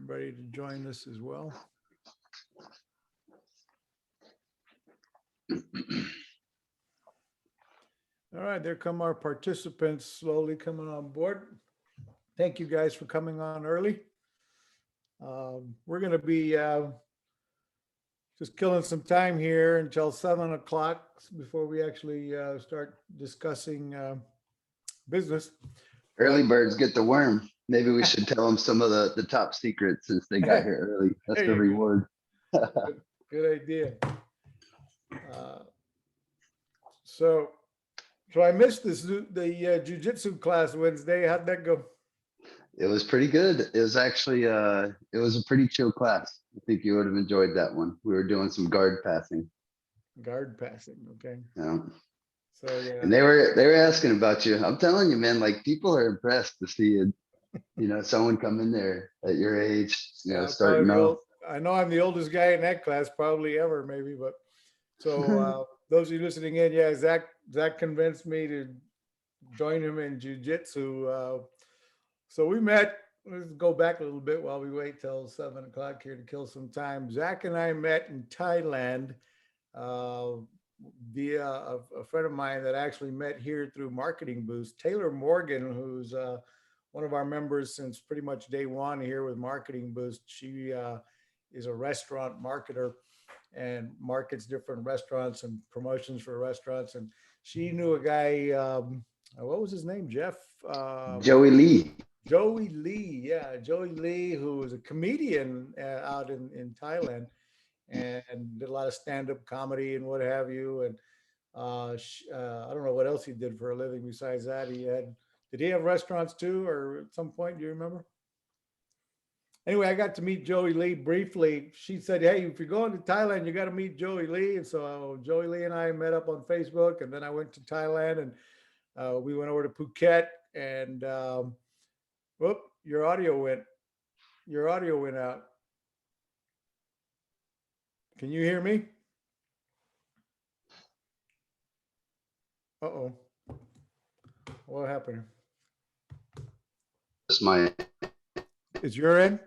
ready to join us as well. All right, there come our participants slowly coming on board. Thank you guys for coming on early. We're going to be just killing some time here until 7 o'clock before we actually start discussing business. Early birds get the worm. Maybe we should tell them some of the top secrets since they got here early. That's the reward. Good idea. So I missed the jujitsu class Wednesday. How'd that go? It was pretty good. It was actually it was a pretty chill class. I think you would have enjoyed that one. We were doing some guard passing. Guard passing, okay. Yeah. So yeah. And they were asking about you. I'm telling you, man, like people are impressed to see someone come in there at your age, starting off. I know I'm the oldest guy in that class, probably ever, maybe, but so those of you listening in, yeah, Zach convinced me to join him in jujitsu. So we met. Let's go back a little bit while we wait till 7 o'clock here to kill some time. Zach and I met in Thailand via a friend of mine that actually met here through MarketingBoost. Taylor Morgan, who's one of our members since pretty much day one here with MarketingBoost. She is a restaurant marketer and markets different restaurants and promotions for restaurants. And she knew a guy, what was his name? Jeff? Joey Lee. Joey Lee, yeah, Joey Lee, who was a comedian out in Thailand and did a lot of stand-up comedy and what have you. And I don't know what else he did for a living besides that. Did he have restaurants too, or at some point, do you remember? Anyway, I got to meet Joey Lee briefly. She said, hey, if you're going to Thailand, you got to meet Joey Lee. And so Joey Lee and I met up on Facebook, and then I went to Thailand, and we went over to Phuket, and whoop, your audio went out. Can you hear me? Uh-oh. What happened? It's my. Is your end?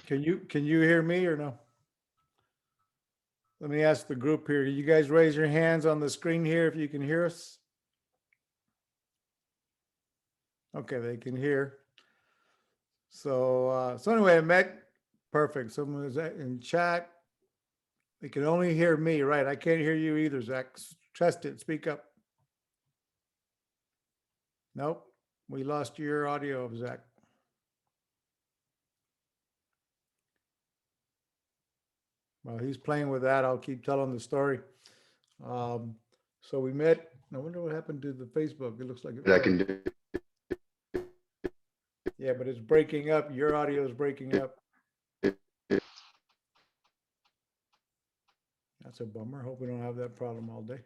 Can you hear me or no? Let me ask the group here. You guys raise your hands on the screen here if you can hear us. Okay, they can hear. So anyway, I met. Perfect. Someone was in chat. They can only hear me, right? I can't hear you either, Zach. Test it. Speak up. Nope. We lost your audio, Zach. Well, he's playing with that. I'll keep telling the story. So we met. I wonder what happened to the Facebook. It looks like it. I can do. Yeah, but it's breaking up. Your audio is breaking up. That's a bummer. Hope we don't have that problem all day.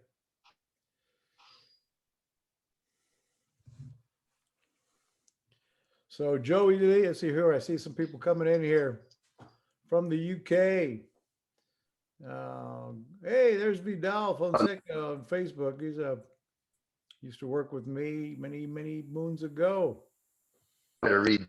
So Joey Lee, let's see here. I see some people coming in here from the UK. Hey, there's Vidal Fonseca on Facebook. He's used to work with me many moons ago. Better read.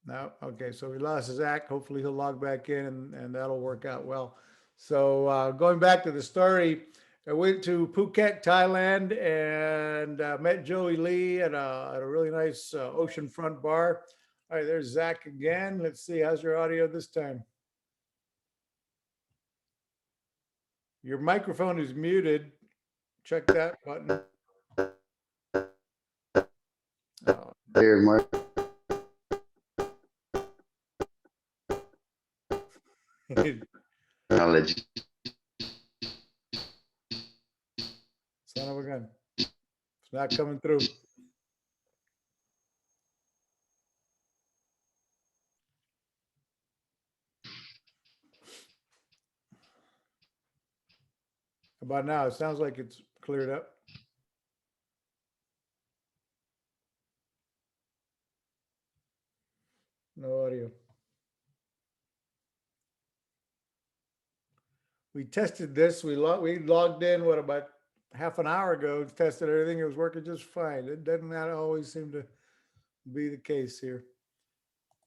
No, okay, so we lost Zach. Hopefully he'll log back in and that'll work out well. So going back to the story, I went to Phuket, Thailand, and met Joey Lee at a really nice oceanfront bar. All right, there's Zach again. Let's see, how's your audio this time? Your microphone is muted. Check that button. Oh. Here, Mark. Knowledge. Son of a gun. It's not coming through. How about now? It sounds like it's cleared up. No audio. we tested this. We logged in, what, about half an hour ago, tested everything. It was working just fine. It doesn't not always seem to be the case here.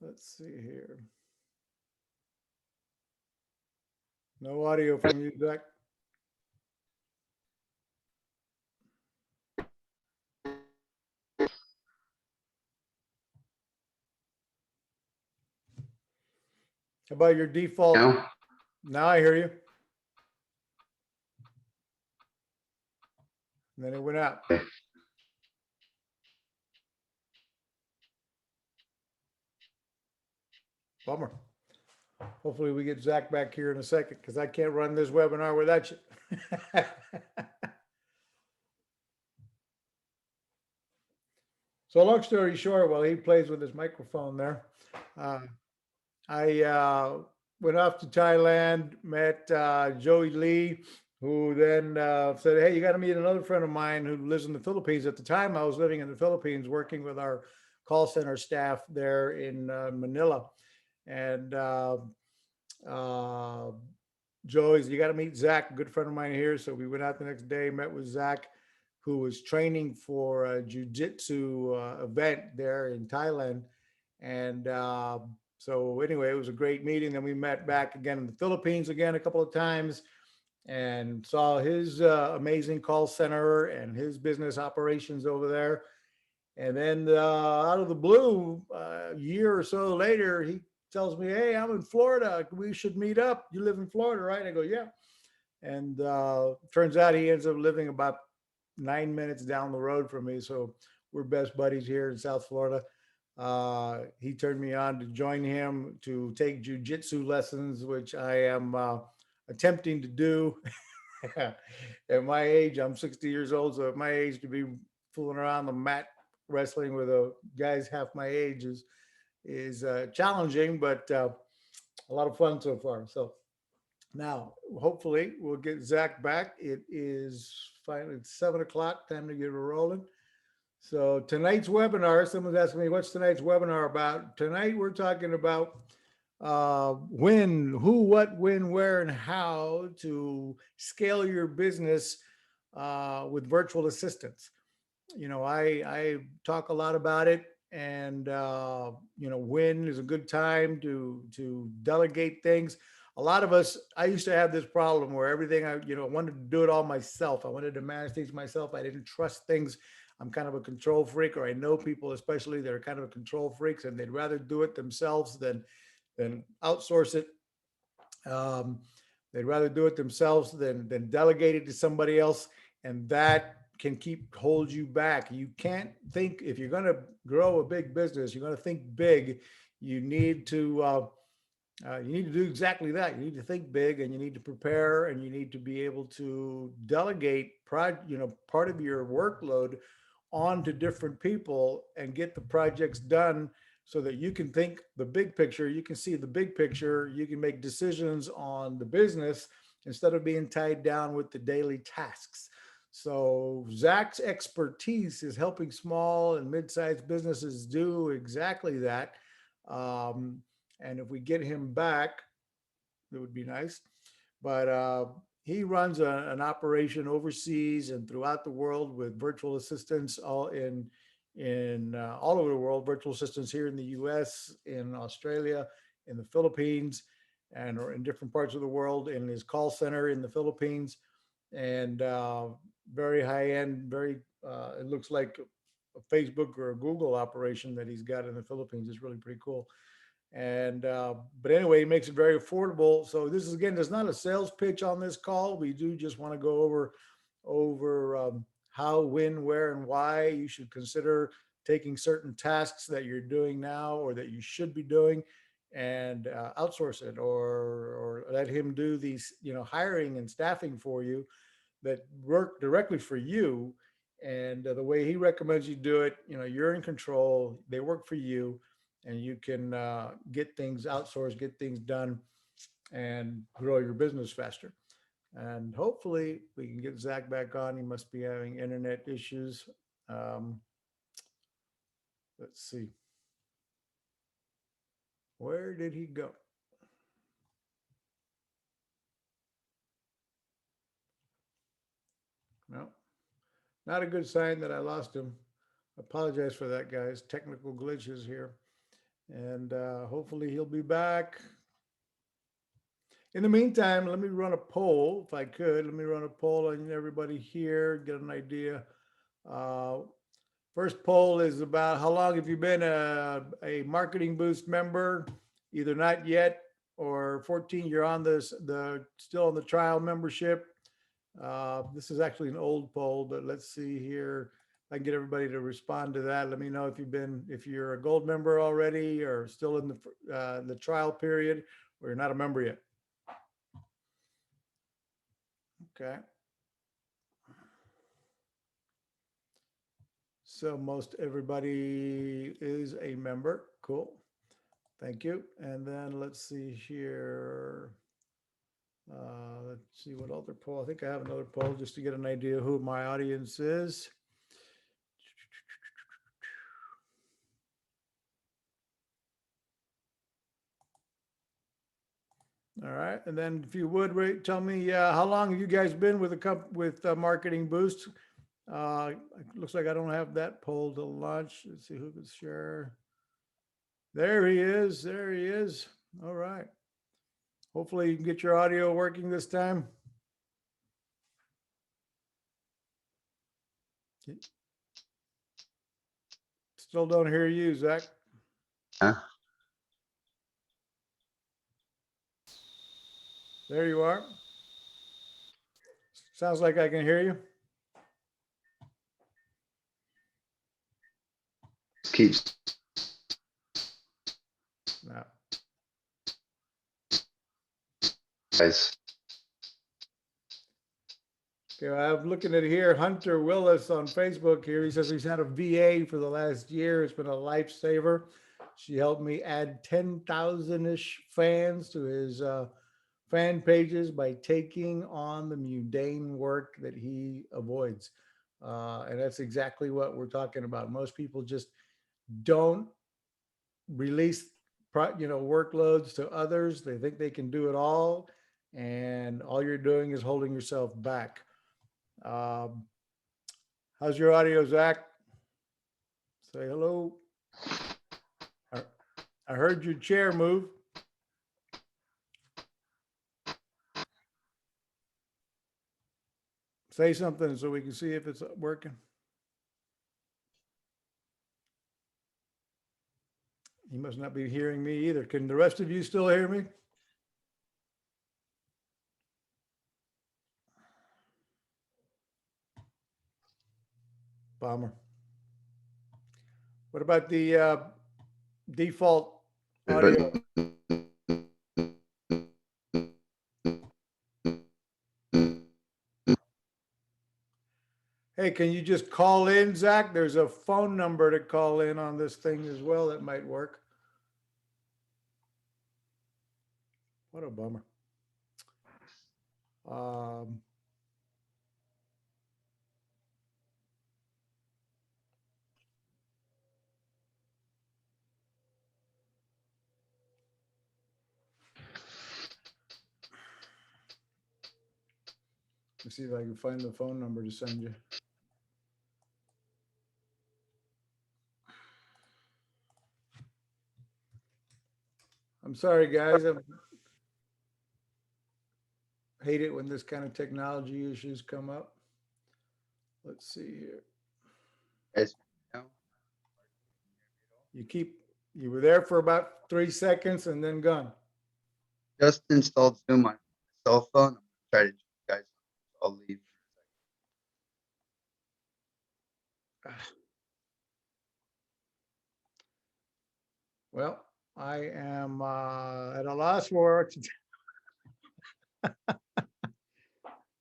Let's see here. No audio from you, Zach. How about your default? No? Now I hear you. And then it went out. Bummer. Hopefully we get Zach back here in a second, because I can't run this webinar without you. So long story short, while he plays with his microphone there, I went off to Thailand, met Joey Lee, who then said, hey, you got to meet another friend of mine who lives in the Philippines. At the time, I was living in the Philippines, working with our call center staff there in Manila. And Joey's, you got to meet Zach, a good friend of mine here. So we went out the next day, met with Zach, who was training for a jiu-jitsu event there in Thailand. And so anyway, it was a great meeting. Then we met back again in the Philippines again a couple of times and saw his amazing call center and his business operations over there. And then out of the blue, a year or so later, he tells me, hey, I'm in Florida. We should meet up. You live in Florida, right? I go, yeah. And turns out he ends up living about 9 minutes down the road from me. So we're best buddies here in South Florida. He turned me on to join him to take jujitsu lessons, which I am attempting to do. At my age, I'm 60 years old. So at my age, to be fooling around the mat wrestling with a guys half my age is challenging, but a lot of fun so far. So now, hopefully, we'll get Zach back. It is finally 7 o'clock, time to get rolling. So tonight's webinar, someone's asking me, what's tonight's webinar about? Tonight, we're talking about when, who, what, when, where, and how to scale your business with virtual assistants. You know, I talk a lot about it, and you know, when is a good time to delegate things. A lot of us, I used to have this problem where everything I wanted to do it all myself. I wanted to manage things myself. I didn't trust things. I'm kind of a control freak, or I know people especially that are kind of control freaks, and they'd rather do it themselves than outsource it. They'd rather do it themselves than delegate it to somebody else, and that can hold you back. You can't think, if you're going to grow a big business, you're going to think big. You need to do exactly that. You need to think big, and you need to prepare, and you need to be able to delegate part of your workload onto different people and get the projects done, so that you can think the big picture, you can see the big picture, you can make decisions on the business instead of being tied down with the daily tasks. So Zach's expertise is helping small and mid-sized businesses do exactly that. And if we get him back, it would be nice. But he runs an operation overseas and throughout the world with virtual assistants all all over the world, virtual assistants here in the US, in Australia, in the Philippines, and in different parts of the world, in his call center in the Philippines. And very high end, it looks like a Facebook or a Google operation that he's got in the Philippines. Is really pretty cool. And but anyway, it makes it very affordable. So this is, again, there's not a sales pitch on this call. We do just want to go over how, when, where, and why you should consider taking certain tasks that you're doing now or that you should be doing, and outsource it, or let him do these hiring and staffing for you that work directly for you. And the way he recommends you do it, you're in control, they work for you, and you can get things outsourced, get things done, and grow your business faster. And hopefully we can get Zach back on. He must be having internet issues. Let's see. Where did he go? No, not a good sign that I lost him. Apologize for that, guys. Technical glitches here. And hopefully he'll be back. In the meantime, let me run a poll, if I could. Let me run a poll on everybody here, get an idea. First poll is about how long have you been a Marketing Boost member? Either not yet or 14, you're on still on the trial membership. This is actually an old poll, but let's see here. I can get everybody to respond to that. Let me know if you're a gold member already or still in the trial period or you're not a member yet. Okay. So most everybody is a member. Cool. Thank you. And then let's see here. Let's see what other poll. I think I have another poll just to get an idea who my audience is. All right. And then if you would tell me how long have you guys been with Marketing Boost? It looks like I don't have that poll to launch. Let's see who can share. There he is. There he is. All right. Hopefully you can get your audio working this time. Still don't hear you, Zach. Huh? There you are. Sounds like I can hear you. Keeps. No. Guys. Okay, well, I'm looking at here, Hunter Willis on Facebook here. He says he's had a VA for the last year. It's been a lifesaver. She helped me add 10,000-ish fans to his fan pages by taking on the mundane work that he avoids. And that's exactly what we're talking about. Most people just don't release workloads to others. They think they can do it all, and all you're doing is holding yourself back. How's your audio, Zach? Say hello. I heard your chair move. Say something so we can see if it's working. He must not be hearing me either. Can the rest of you still hear me? Bummer. What about the default audio? Hey, can you just call in, Zach? There's a phone number to call in on this thing as well. That might work. What a bummer. Let's see if I can find the phone number to send you. I'm sorry, guys. I hate it when this kind of technology issues come up. Let's see here. You were there for about 3 seconds and then gone. Just installed Zoom on my cell phone. I'm gonna try to join you guys. I'll leave. Well, I am at a loss for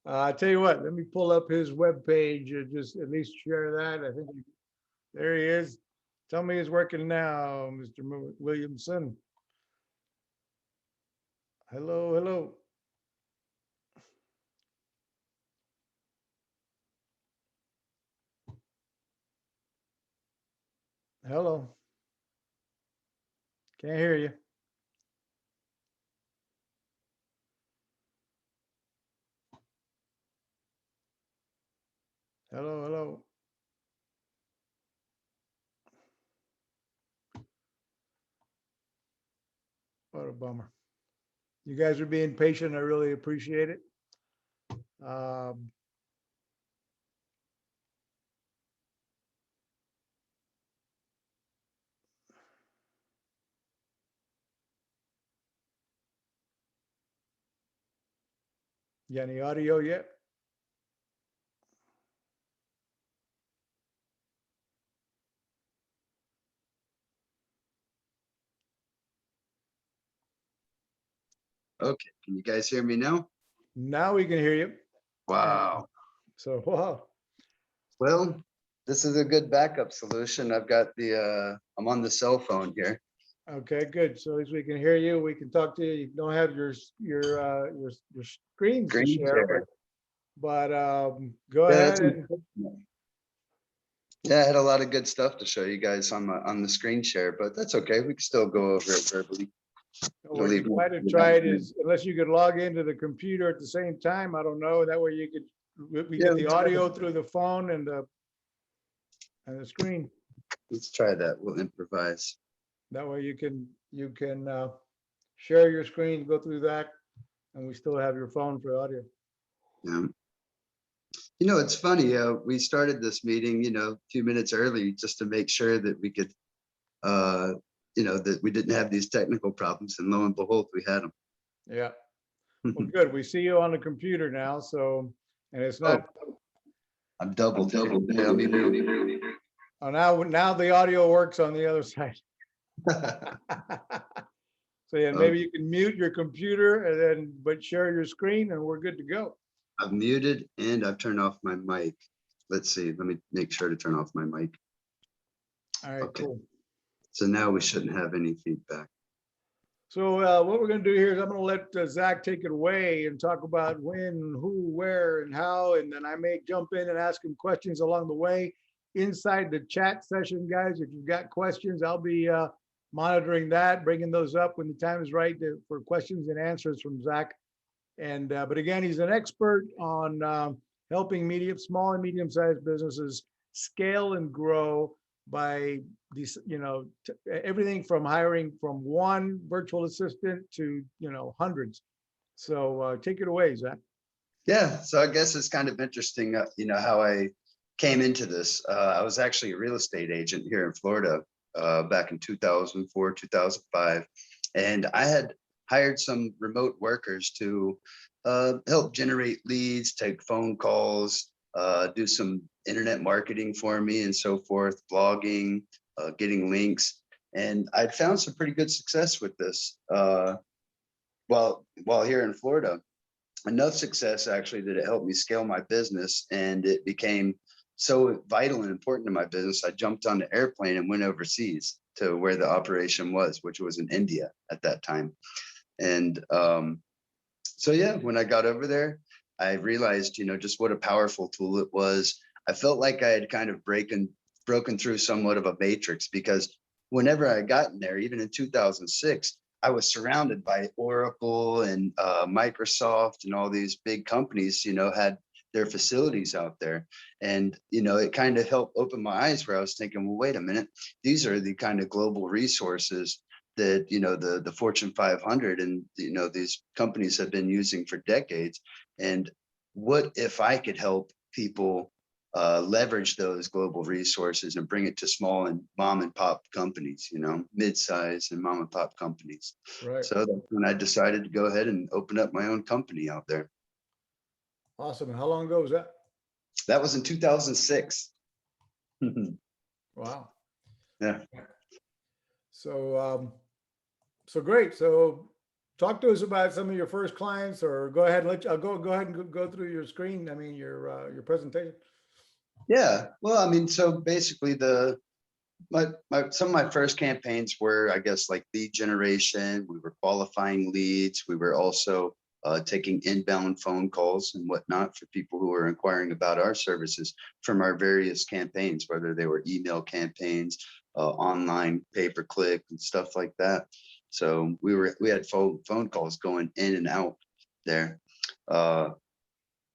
I tell you what, let me pull up his webpage and just at least share that. I think there he is. Tell me he's working now, Mr. Williamson. Hello, hello. Hello. Can't hear you. Hello, hello. What a bummer. You guys are being patient. I really appreciate it. You got any audio yet? Okay, can you guys hear me now? Now we can hear you. Wow. So, wow. Well, this is a good backup solution. I've got the I'm on the cell phone here. Okay, good. So as we can hear you, we can talk to you. You don't have your screens to Screen share, share. but go Yeah, ahead that's and yeah, I had a lot of good stuff to show you guys on the screen share, but that's okay. We can still go over it verbally. what you might have tried is, unless you could log into the computer at the same time, I don't know. That way you could, we get the audio through the phone and the screen. Let's try that. We'll improvise. That way you can share your screen, go through that, and we still have your phone for audio. Yeah. You know, it's funny. We started this meeting, a few minutes early just to make sure that we could, that we didn't have these technical problems, and lo and behold, we had them. Yeah. Well, good. We see you on the computer now, so, and it's not. Oh, I'm double. Oh, now the audio works on the other side. So yeah, maybe you can mute your computer and then, but share your screen, and we're good to go. I've muted and I've turned off my mic. Let's see. Let me make sure to turn off my mic. All right, okay. Cool. So now we shouldn't have any feedback. So what we're going to do here is I'm going to let Zzach take it away and talk about when, who, where, and how, and then I may jump in and ask him questions along the way. Inside the chat session, guys, if you've got questions, I'll be monitoring that, bringing those up when the time is right for questions and answers from Zzach. And but again, he's an expert on helping small and medium-sized businesses scale and grow by these, everything from hiring from one virtual assistant to hundreds. So take it away, Zzach. Yeah, so I guess it's kind of interesting, how I came into this. I was actually a real estate agent here in Florida back in 2004, 2005, and I had hired some remote workers to help generate leads, take phone calls, do some internet marketing for me and so forth, blogging, getting links. And I'd found some pretty good success with this while here in Florida. Enough success actually that it helped me scale my business, and it became so vital and important to my business. I jumped on the airplane and went overseas to where the operation was, which was in India at that time. And so yeah, when I got over there, I realized, just what a powerful tool it was. I felt like I had kind of broken through somewhat of a matrix, because whenever I got in there, even in 2006, I was surrounded by Oracle and Microsoft, and all these big companies, had their facilities out there. And, it kind of helped open my eyes, where I was thinking, well, wait a minute, these are the kind of global resources that, the Fortune 500 and, these companies have been using for decades. And what if I could help people leverage those global resources and bring it to small and mom and pop companies, mid-size and mom and pop companies. Right. So that's when I decided to go ahead and open up my own company out there. Awesome. And how long ago was that? That was in 2006. Wow. Yeah. So, so great. So talk to us about some of your first clients, or go ahead and go ahead and go through your screen. I mean, your presentation. Yeah, well, I mean, so basically some of my first campaigns were, I guess, like lead generation. We were qualifying leads. We were also taking inbound phone calls and whatnot for people who were inquiring about our services from our various campaigns, whether they were email campaigns, online pay-per-click and stuff like that. So we had phone calls going in and out there. I'll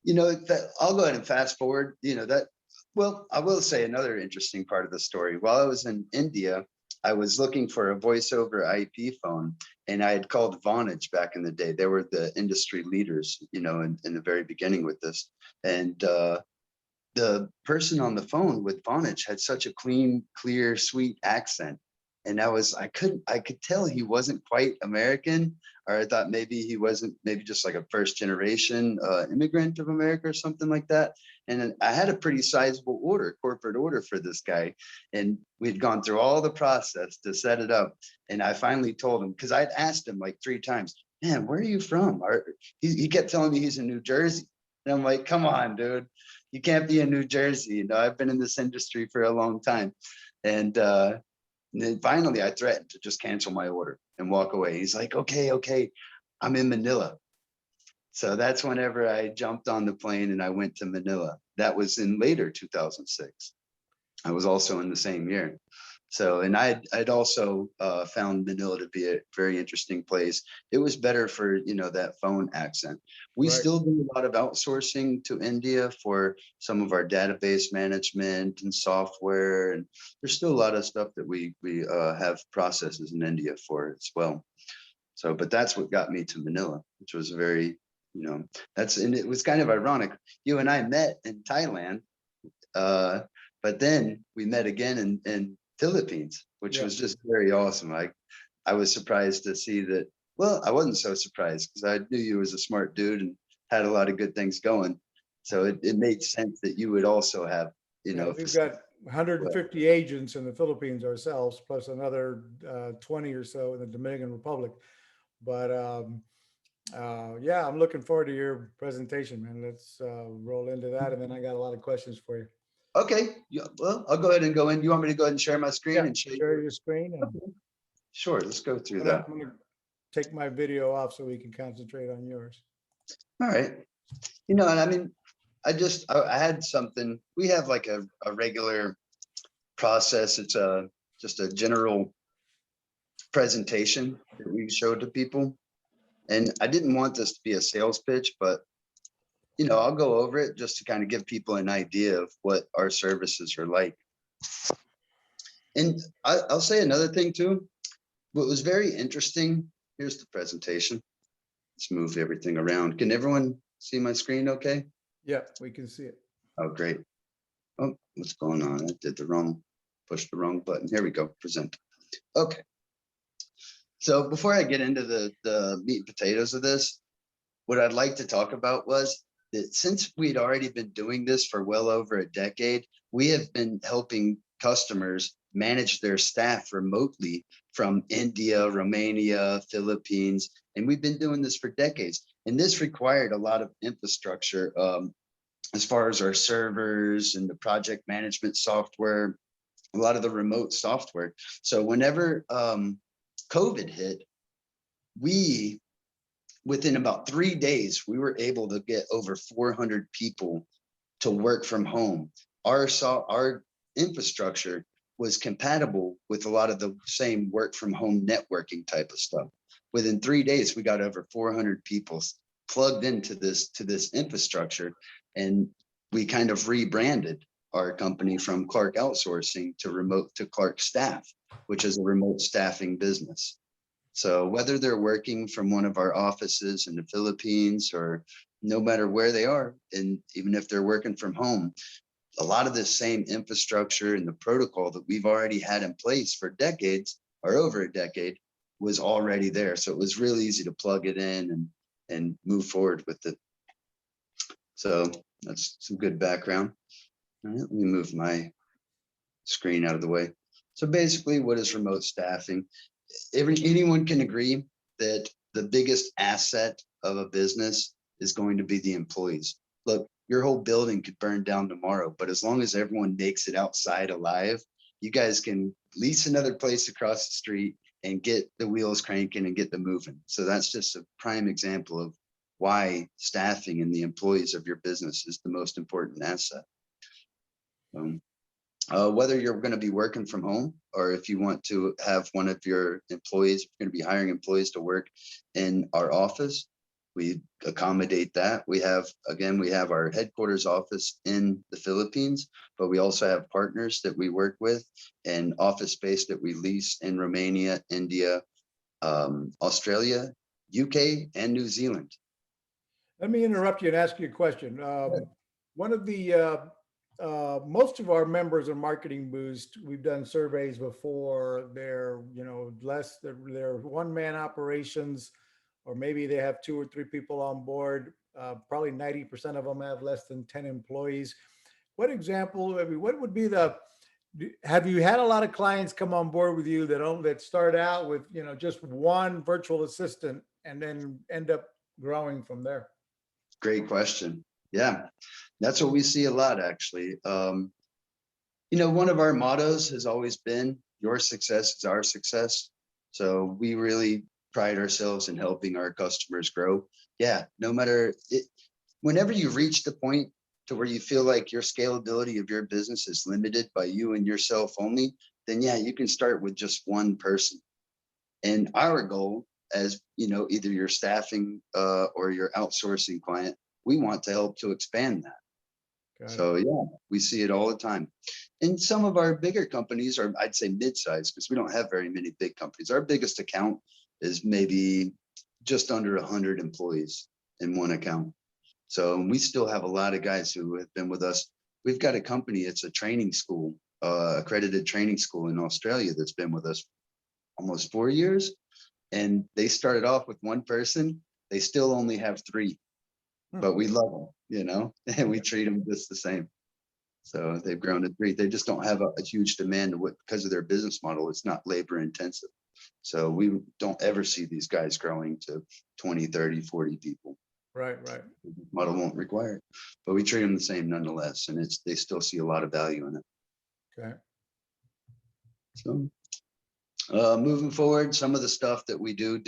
go ahead and fast forward, that Well, I will say another interesting part of the story. While I was in India, I was looking for a voice over IP phone, and I had called Vonage back in the day. They were the industry leaders, you know, in the very beginning with this. And the person on the phone with Vonage had such a clean, clear, sweet accent. And I could tell he wasn't quite American, or I thought maybe he wasn't, maybe just like a first generation immigrant of America or something like that. And then I had a pretty sizable order, corporate order for this guy. And we'd gone through all the process to set it up. And I finally told him, because I'd asked him like 3 times, man, where are you from? He kept telling me he's in New Jersey. And I'm like, come on, dude. You can't be in New Jersey. You know, I've been in this industry for a long time. And then finally I threatened to just cancel my order and walk away. He's like, okay, I'm in Manila. So that's whenever I jumped on the plane and I went to Manila. That was in later 2006. I was also in the same year. So, and I'd also found Manila to be a very interesting place. It was better for, you know, that phone accent. We Right. still do a lot of outsourcing to India for some of our database management and software. And there's still a lot of stuff that we have processes in India for as well. So, but that's what got me to Manila, which was very, you know, and it was kind of ironic. You and I met in Thailand, but then we met again in Philippines, which was just very awesome. I was surprised to see that. Well, I wasn't so surprised because I knew you was a smart dude and had a lot of good things going. So it made sense that you would also have, you know, we've got 150 agents in the Philippines ourselves, plus another 20 or so in the Dominican Republic. But yeah, I'm looking forward to your presentation, man. Let's roll into that, and then I got a lot of questions for you. Okay, yeah, well, I'll go ahead and go in. You want me to go ahead and share my screen and show share your screen? And okay. Sure, let's go through I'm that. gonna take my video off so we can concentrate on yours. All right. You know, and I mean, I had something. We have like a regular process. It's just a general presentation that we show to people. And I didn't want this to be a sales pitch, but you know, I'll go over it just to kind of give people an idea of what our services are like. And I'll say another thing too. What was very interesting, here's the presentation. Let's move everything around. Can everyone see my screen okay? Yeah, we can see it. Oh, great. Oh, what's going on? I pushed the wrong button. Here we go, present. Okay. So before I get into the meat and potatoes of this, what I'd like to talk about was that since we'd already been doing this for well over a decade, we have been helping customers manage their staff remotely from India, Romania, Philippines, and we've been doing this for decades. And this required a lot of infrastructure as far as our servers and the project management software, a lot of the remote software. So whenever COVID hit, within about 3 days, we were able to get over 400 people to work from home. Our infrastructure was compatible with a lot of the same work from home networking type of stuff. Within 3 days, we got over 400 people plugged into this infrastructure, and we kind of rebranded our company from Clark Outsourcing to Clark Staff, which is a remote staffing business. So whether they're working from one of our offices in the Philippines or no matter where they are, and even if they're working from home, a lot of this same infrastructure and the protocol that we've already had in place for decades or over a decade was already there. So it was real easy to plug it in and move forward with it. So that's some good background. All right, let me move my screen out of the way. So basically, what is remote staffing? Anyone can agree that the biggest asset of a business is going to be the employees. Look, your whole building could burn down tomorrow, but as long as everyone makes it outside alive, you guys can lease another place across the street and get the wheels cranking and get them moving. So that's just a prime example of why staffing and the employees of your business is the most important asset. Whether you're going to be working from home or if you want to have one of your employees, you're going to be hiring employees to work in our office, we accommodate that. We have our headquarters office in the Philippines, but we also have partners that we work with and office space that we lease in Romania, India, Australia, UK, and New Zealand. Let me interrupt you and ask you a question. One of the most of our members of MarketingBoost, we've done surveys before. They're they're one-man operations, or maybe they have 2 or 3 people on board. Probably 90% of them have less than 10 employees. What example? I mean, what would be the? Have you had a lot of clients come on board with you that start out with just one virtual assistant and then end up growing from there? Great question. Yeah, that's what we see a lot, actually. One of our mottos has always been, your success is our success. So we really pride ourselves in helping our customers grow. Yeah, no matter it, whenever you reach the point to where you feel like your scalability of your business is limited by you and yourself only, then yeah, you can start with just one person. And our goal, as either your staffing or your outsourcing client, we want to help to expand that. So yeah, we see it all the time. And some of our bigger companies are, I'd say, mid-sized, because we don't have very many big companies. Our biggest account is maybe just under 100 employees in one account. So we still have a lot of guys who have been with us. We've got a company, it's a training school, accredited training school in Australia that's been with us almost 4 years. And they started off with one person. They still only have 3. But we love them, and we treat them just the same. So they've grown to 3. They just don't have a huge demand because of their business model. It's not labor intensive. So we don't ever see these guys growing to 20, 30, 40 people. Right. The model won't require it, but we treat them the same nonetheless. And they still see a lot of value in it. Okay. So moving forward, some of the stuff that we do,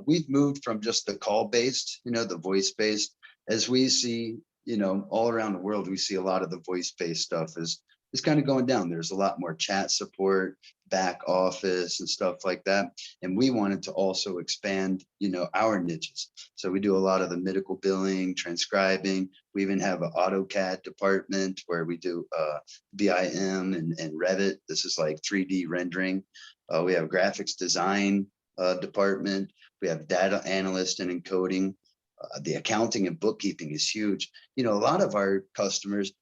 we've moved from just the call-based, the voice-based, as we see, all around the world, we see a lot of the voice-based stuff is kind of going down. There's a lot more chat support, back office and stuff like that. And we wanted to also expand, our niches. So we do a lot of the medical billing, transcribing. We even have an AutoCAD department where we do BIM and Revit. This is like 3D rendering. We have graphics design department. We have data analyst and encoding. The accounting and bookkeeping is huge. A lot of our customers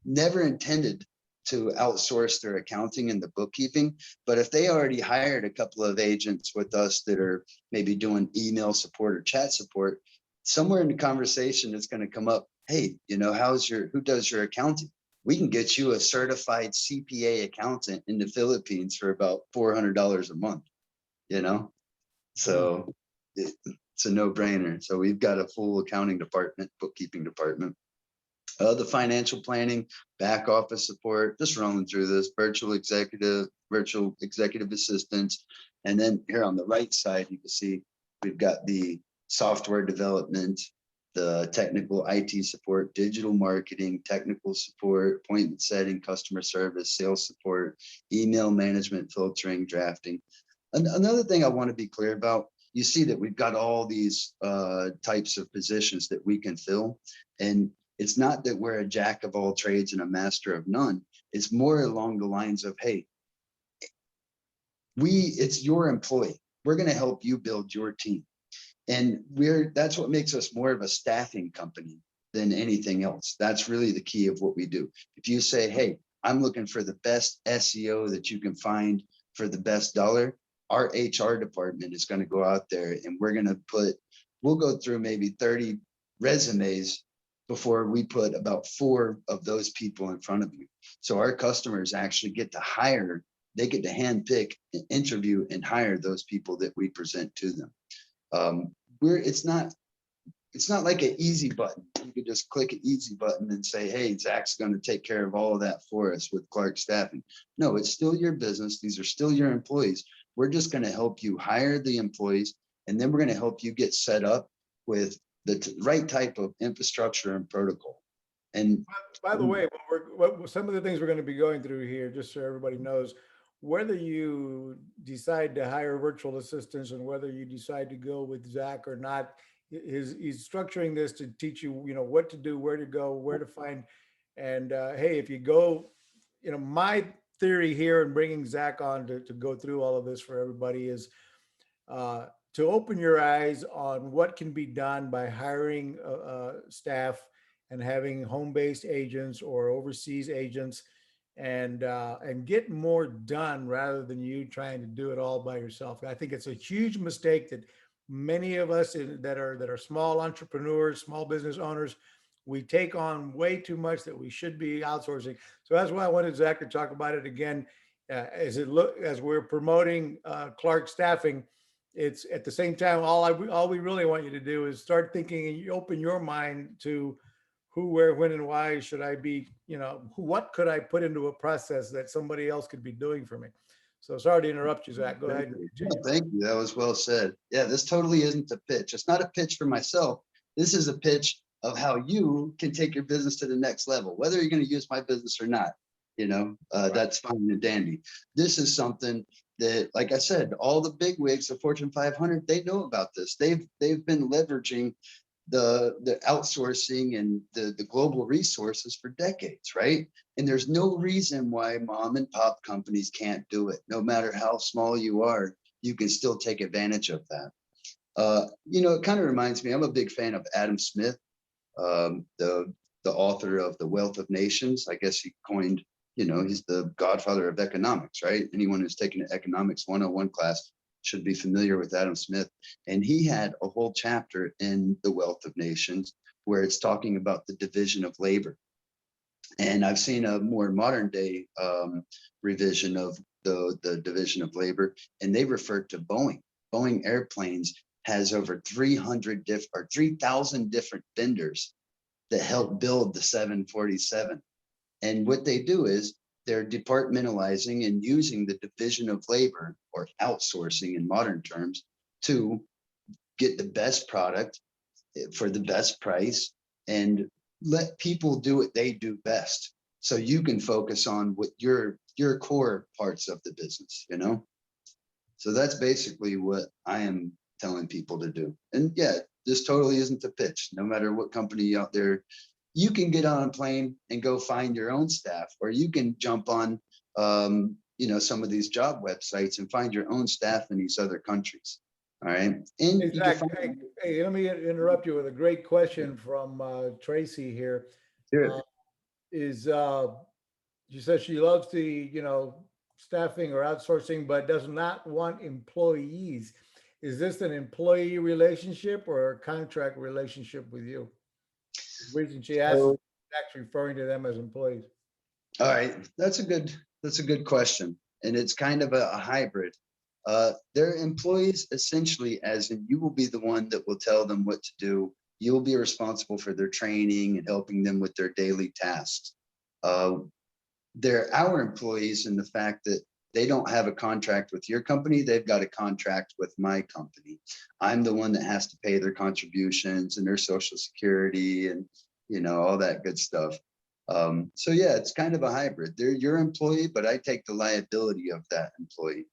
never intended to outsource their accounting and the bookkeeping, but if they already hired a couple of agents with us that are maybe doing email support or chat support, somewhere in the conversation it's going to come up, hey, who does your accounting? We can get you a certified CPA accountant in the Philippines for about $400 a month. So it's a no-brainer. So we've got a full accounting department, bookkeeping department, the financial planning, back office support, just rolling through this, virtual executive assistants. And then here on the right side, you can see we've got the software development, the technical IT support, digital marketing, technical support, appointment setting, customer service, sales support, email management, filtering, drafting. Another thing I want to be clear about, you see that we've got all these types of positions that we can fill. And it's not that we're a jack of all trades and a master of none. It's more along the lines of, hey, it's your employee. We're going to help you build your team. And that's what makes us more of a staffing company than anything else. That's really the key of what we do. If you say, hey, I'm looking for the best SEO that you can find for the best dollar, our HR department is going to go out there and we'll go through maybe 30 resumes before we put about 4 of those people in front of you. So our customers actually get to hire, they get to handpick and interview and hire those people that we present to them. It's not like an easy button. You could just click an easy button and say, hey, Zach's going to take care of all of that for us with Clark Staffing. No, it's still your business. These are still your employees. We're just going to help you hire the employees, and then we're going to help you get set up with the right type of infrastructure and protocol. And by the way, some of the things we're going to be going through here, just so everybody knows, whether you decide to hire virtual assistants and whether you decide to go with Zach or not, he's structuring this to teach you, what to do, where to go, where to find. And hey, if you go, my theory here in bringing Zach on to go through all of this for everybody is to open your eyes on what can be done by hiring staff and having home-based agents or overseas agents, and get more done rather than you trying to do it all by yourself. I think it's a huge mistake that many of us that are small entrepreneurs, small business owners, we take on way too much that we should be outsourcing. So that's why I wanted Zach to talk about it again. As we're promoting Clark Staffing, it's at the same time, all we really want you to do is start thinking, and you open your mind to who, where, when, and why should I be, what could I put into a process that somebody else could be doing for me? So sorry to interrupt you, Zach. Go ahead. No, thank you. That was well said. Yeah, this totally isn't a pitch. It's not a pitch for myself. This is a pitch of how you can take your business to the next level, whether you're going to use my business or not. That's fine and dandy. This is something that, like I said, all the big wigs, the Fortune 500, they know about this. They've been leveraging the outsourcing and the global resources for decades, right? And there's no reason why mom and pop companies can't do it. No matter how small you are, you can still take advantage of that. It kind of reminds me, I'm a big fan of Adam Smith, the author of The Wealth of Nations. I guess he coined, he's the godfather of economics, right? Anyone who's taken an economics 101 class should be familiar with Adam Smith. And he had a whole chapter in The Wealth of Nations where it's talking about the division of labor. And I've seen a more modern day revision of the division of labor, and they refer to Boeing. Boeing Airplanes has over 3,000 different vendors that help build the 747. And what they do is they're departmentalizing and using the division of labor, or outsourcing in modern terms, to get the best product for the best price and let people do what they do best. So you can focus on what your core parts of the business, So that's basically what I am telling people to do. And yeah, this totally isn't a pitch. No matter what company out there, you can get on a plane and go find your own staff, or you can jump on, some of these job websites and find your own staff in these other countries. All right. And exactly. Hey, let me interrupt you with a great question from Tracy here. Sure. She says she loves the, staffing or outsourcing, but does not want employees. Is this an employee relationship or a contract relationship with you? The reason she asked is actually referring to them as employees. All right, that's a good question, and it's kind of a hybrid. They're employees essentially, as in you will be the one that will tell them what to do. You will be responsible for their training and helping them with their daily tasks. They're our employees in the fact that they don't have a contract with your company. They've got a contract with my company. I'm the one that has to pay their contributions and their Social Security and, all that good stuff. So yeah, it's kind of a hybrid. They're your employee, but I take the liability of that employee.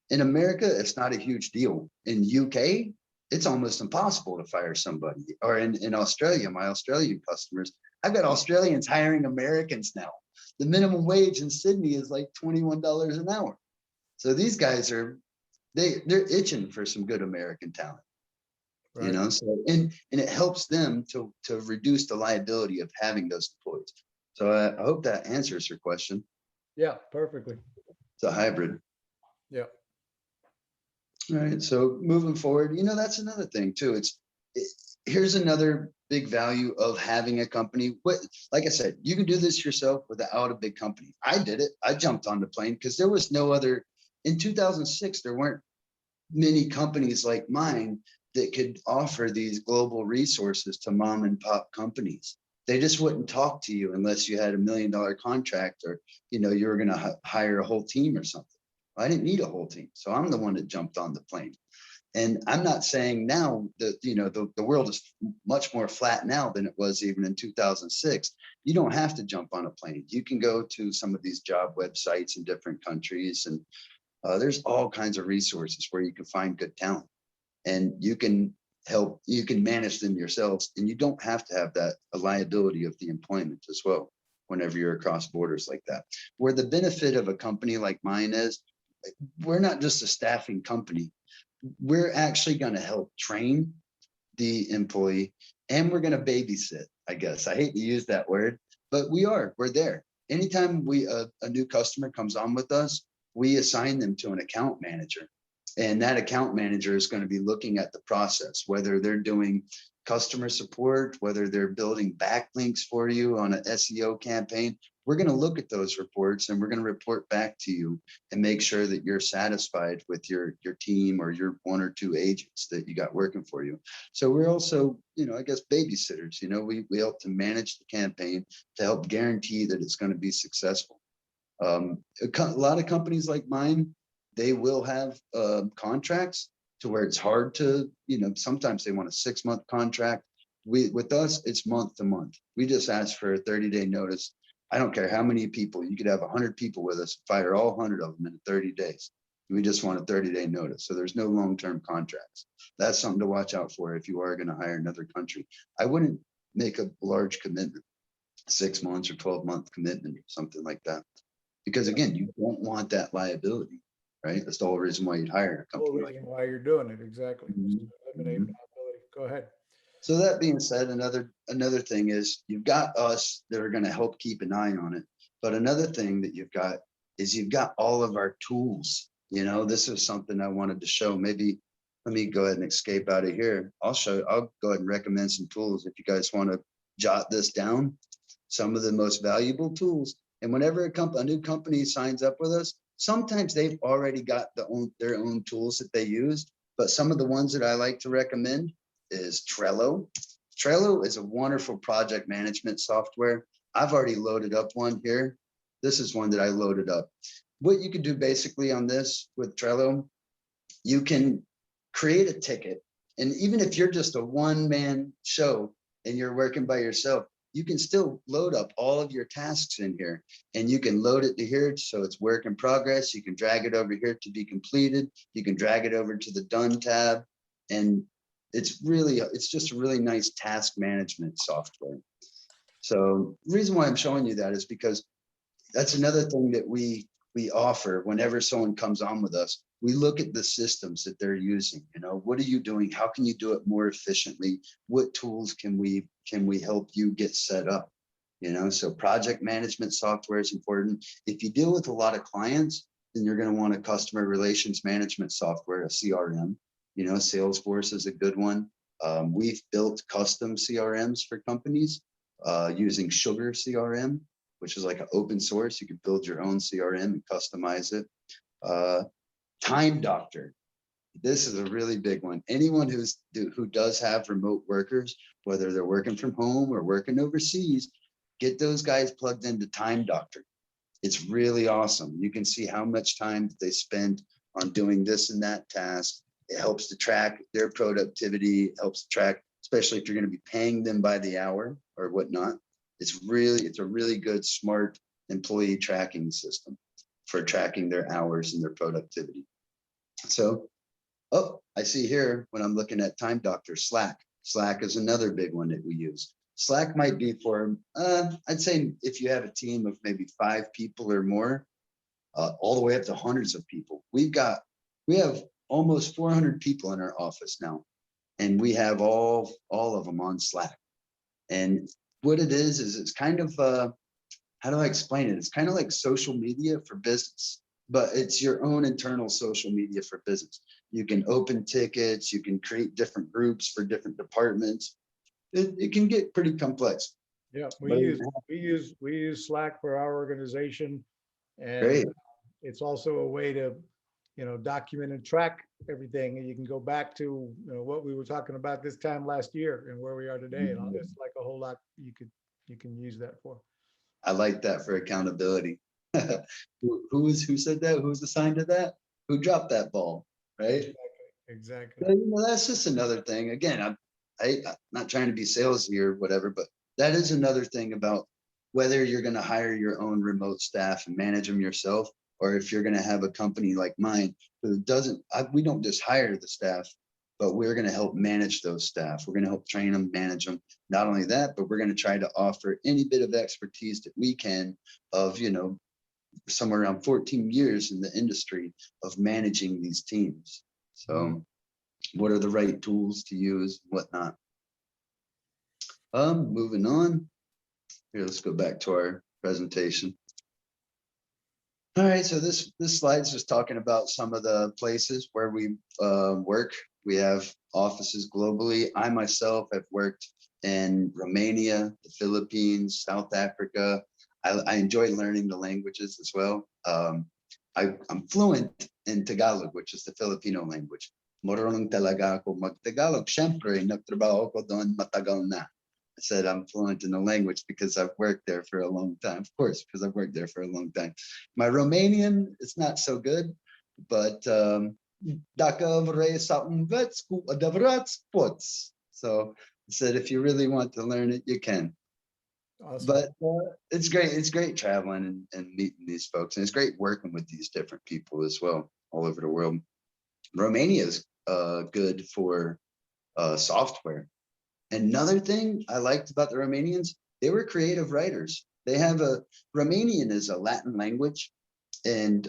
In America, it's not a huge deal. In UK, it's almost impossible to fire somebody. Or in Australia, my Australian customers, I've got Australians hiring Americans now. The minimum wage in Sydney is like $21 an hour. So these guys they're itching for some good American talent. Right. So and it helps them to reduce the liability of having those employees. So I hope that answers your question. Yeah, perfectly. It's a hybrid. Yeah. All right. So moving forward, that's another thing too. Here's another big value of having a company. Like I said, you can do this yourself without a big company. I did it. I jumped on the plane because there was no other. In 2006, there weren't many companies like mine that could offer these global resources to mom and pop companies. They just wouldn't talk to you unless you had $1 million contract or, you were going to hire a whole team or something. I didn't need a whole team. So I'm the one that jumped on the plane. And I'm not saying now that, you know, the world is much more flat now than it was even in 2006. You don't have to jump on a plane. You can go to some of these job websites in different countries, and there's all kinds of resources where you can find good talent, and you can manage them yourselves, and you don't have to have that liability of the employment as well whenever you're across borders like that. Where the benefit of a company like mine is, we're not just a staffing company. We're actually going to help train the employee, and we're going to babysit, I guess. I hate to use that word, but we're there. Anytime a new customer comes on with us, we assign them to an account manager. And that account manager is going to be looking at the process, whether they're doing customer support, whether they're building backlinks for you on an SEO campaign. We're going to look at those reports, and we're going to report back to you and make sure that you're satisfied with your team or your 1 or 2 agents that you got working for you. So we're also, you know, I guess, babysitters. You know, we help to manage the campaign to help guarantee that it's going to be successful. A lot of companies like mine, they will have contracts to where it's hard to, you know, sometimes they want a 6-month contract. With us, it's month to month. We just ask for a 30-day notice. I don't care how many people. You could have 100 people with us, fire all 100 of them in 30 days. We just want a 30-day notice. So there's no long-term contracts. That's something to watch out for if you are going to hire another country. I wouldn't make a large commitment, 6 months or 12-month commitment or something like that. Because again, you don't want that liability, right? That's the whole reason why you'd hire a Whole company reason why you're doing it, exactly. Mhm. Eliminate liability. Go ahead. So that being said, another thing is you've got us that are going to help keep an eye on it. But another thing that you've got is you've got all of our tools. You know, this is something I wanted to show. Maybe let me go ahead and escape out of here. I'll go ahead and recommend some tools if you guys want to jot this down. Some of the most valuable tools. And whenever a new company signs up with us, sometimes they've already got their own tools that they use. But some of the ones that I like to recommend is Trello. Trello is a wonderful project management software. I've already loaded up one here. This is one that I loaded up. What you can do basically on this with Trello, you can create a ticket. And even if you're just a one-man show and you're working by yourself, you can still load up all of your tasks in here, and you can load it to here. So it's work in progress. You can drag it over here to be completed. You can drag it over to the done tab. And it's just a really nice task management software. So the reason why I'm showing you that is because that's another thing that we offer whenever someone comes on with us. We look at the systems that they're using. You know, what are you doing? How can you do it more efficiently? What tools can we help you get set up? You know, so project management software is important. If you deal with a lot of clients, then you're going to want a customer relations management software, a CRM. You know, Salesforce is a good one. We've built custom CRMs for companies using 𝗃𝗶𝗱𝗲, which is like an open source. You can build your own CRM and customize it. Time Doctor. This is a really big one. Anyone who does have remote workers, whether they're working from home or working overseas, get those guys plugged into Time Doctor. It's really awesome. You can see how much time they spend on doing this and that task. It helps to track their productivity. It helps to track, especially if you're going to be paying them by the hour or whatnot. It's a really good, smart employee tracking system for tracking their hours and their productivity. So, I see here when I'm looking at Time Doctor, Slack. Slack is another big one that we use. Slack might be for, I'd say if you have a team of maybe 5 people or more, all the way up to hundreds of people. We have almost 400 people in our office now, and we have all of them on Slack. And what it is it's kind of, how do I explain it? It's kind of like social media for business, but it's your own internal social media for business. You can open tickets, you can create different groups for different departments. It can get pretty complex. Yeah, we use Slack for our organization, and Great. it's also a way to, you know, document and track everything. And you can go back to, you know, what we were talking about this time last year and where we are today. And it's like a whole lot you can use that for. I like that for accountability. Who said that? Who's assigned to that? Who dropped that ball? Right? exactly. So, that's just another thing. Again, I'm not trying to be salesy or whatever, but that is another thing about whether you're going to hire your own remote staff and manage them yourself, or if you're going to have a company like mine who doesn't, we don't just hire the staff, but we're going to help manage those staff. We're going to help train them, manage them. Not only that, but we're going to try to offer any bit of expertise that we can of, somewhere around 14 years in the industry of managing these teams. So what are the right tools to use, whatnot. Moving on. Here, let's go back to our presentation. All right, so this slide's just talking about some of the places where we work. We have offices globally. I myself have worked in Romania, the Philippines, South Africa. I enjoy learning the languages as well. I'm fluent in Tagalog, which is the Filipino language. Marunong talaga ako mag-Tagalog. Siyempre, nagtrabaho ko doon matagal na. I said I'm fluent in the language because I've worked there for a long time. Of course, because I've worked there for a long time. My Romanian is not so good, but 𝗃𝗶𝗱𝗲𝗄𝐴 so I said if you really want to learn it, you can. Awesome. But it's great. It's great traveling and meeting these folks, and it's great working with these different people as well, all over the world. Romania is good for software. Another thing I liked about the Romanians, they were creative writers. They have Romanian is a Latin language, and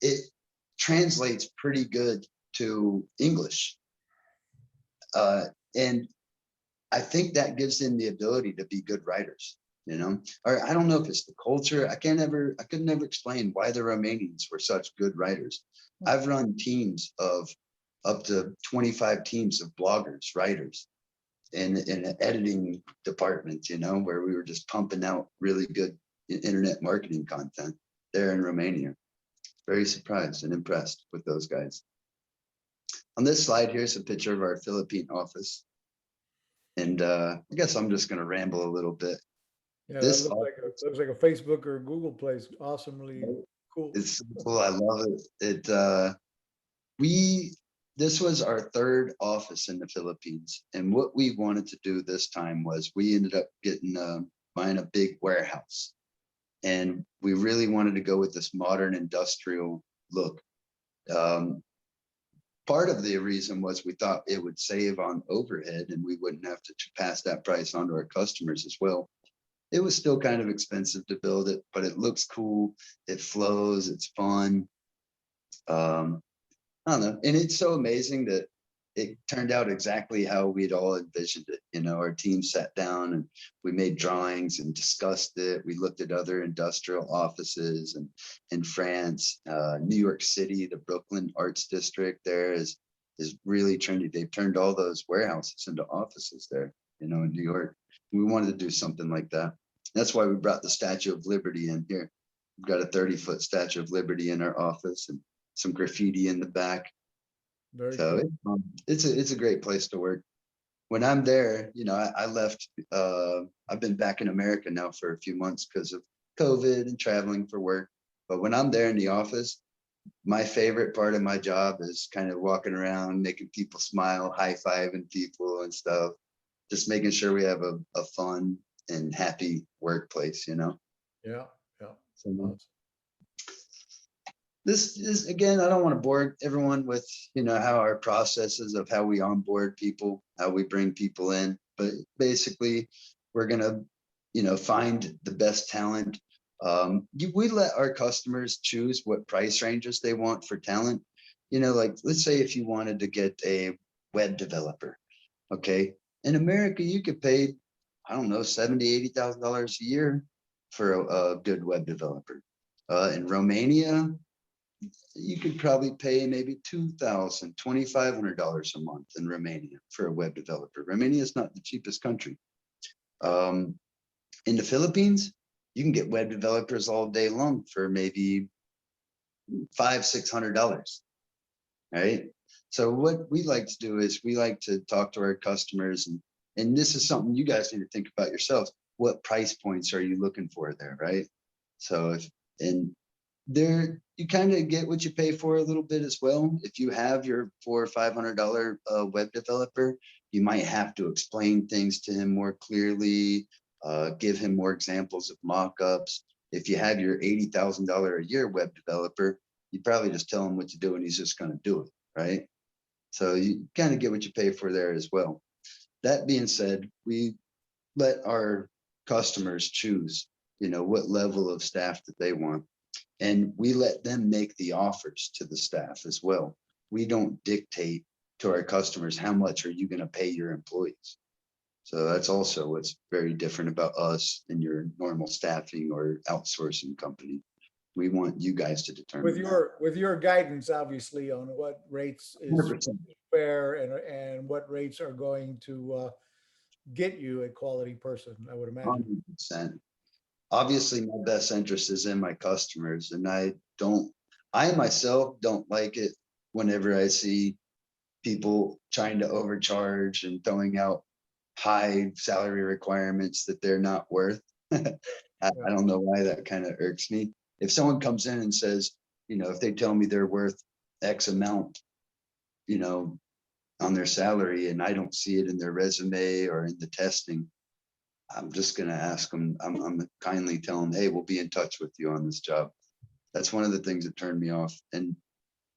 it translates pretty good to English. And I think that gives them the ability to be good writers, or I don't know if it's the culture. I could never explain why the Romanians were such good writers. I've run teams of up to 25 teams of bloggers, writers in an editing department, where we were just pumping out really good internet marketing content there in Romania. Very surprised and impressed with those guys. On this slide, here's a picture of our Philippine office. And I guess I'm just going to ramble a little bit. Yeah, This that looks like a Facebook or a Google place. Awesomely cool. It's cool. I love it. This was our third office in the Philippines, and what we wanted to do this time was we ended up buying a big warehouse, and we really wanted to go with this modern industrial look. Part of the reason was we thought it would save on overhead and we wouldn't have to pass that price on to our customers as well. It was still kind of expensive to build it, but it looks cool. It flows. It's fun. I don't know. And it's so amazing that it turned out exactly how we'd all envisioned it. Our team sat down and we made drawings and discussed it. We looked at other industrial offices and in France, New York City, the Brooklyn Arts District there is really trendy. They've turned all those warehouses into offices there, in New York. We wanted to do something like that. That's why we brought the Statue of Liberty in here. We've got a 30-foot Statue of Liberty in our office and some graffiti in the back. Very So cool. it's a great place to work. When I'm there, I left. I've been back in America now for a few months because of COVID and traveling for work. But when I'm there in the office, my favorite part of my job is kind of walking around, making people smile, high-fiving people and stuff. Just making sure we have a fun and happy workplace, Yeah. So, Awesome. this is, again, I don't want to bore everyone with, how our processes of how we onboard people, how we bring people in, but basically we're going to, find the best talent. We let our customers choose what price ranges they want for talent. Like, let's say if you wanted to get a web developer, okay. In America, you could pay, I don't know, $70,000, $80,000 a year for a good web developer. In Romania, you could probably pay maybe $2,000, $2,500 a month in Romania for a web developer. Romania is not the cheapest country. In the Philippines, you can get web developers all day long for maybe $500, $600, right? So what we like to do is we like to talk to our customers, and this is something you guys need to think about yourselves. What price points are you looking for there, right? So you kind of get what you pay for a little bit as well. If you have your $400 or $500 web developer, you might have to explain things to him more clearly, give him more examples of mock-ups. If you have your $80,000 a year web developer, you probably just tell him what to do and he's just going to do it, right? So you kind of get what you pay for there as well. That being said, we let our customers choose, what level of staff that they want. And we let them make the offers to the staff as well. We don't dictate to our customers, how much are you going to pay your employees? So that's also what's very different about us and your normal staffing or outsourcing company. We want you guys to determine with your guidance, obviously, on what rates is 100%. fair and what rates are going to get you a quality person, I would imagine. 100%. Obviously, my best interest is in my customers, and I myself don't like it whenever I see people trying to overcharge and throwing out high salary requirements that they're not worth. I don't know why that kind of irks me. If someone comes in and says, if they tell me they're worth X amount, on their salary, and I don't see it in their resume or in the testing, I'm just going to ask them, I'm kindly tell them, hey, we'll be in touch with you on this job. That's one of the things that turned me off. And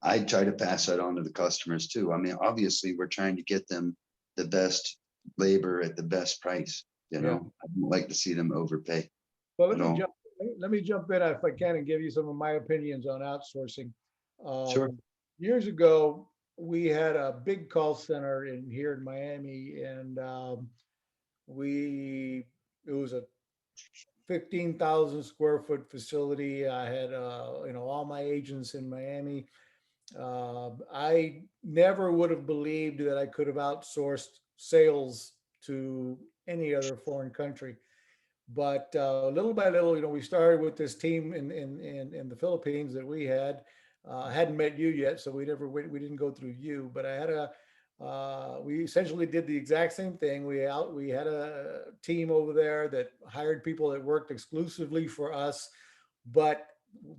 I try to pass that on to the customers too. I mean, obviously we're trying to get them the best labor at the best price. I don't like to see them overpay. Well, let me jump in if I can and give you some of my opinions on outsourcing. Sure. Years ago, we had a big call center here in Miami, and it was a 15,000 square foot facility. I had all my agents in Miami. I never would have believed that I could have outsourced sales to any other foreign country. But little by little, we started with this team in the Philippines that we had. I hadn't met you yet, so we didn't go through you. But we essentially did the exact same thing. We had a team over there that hired people that worked exclusively for us, but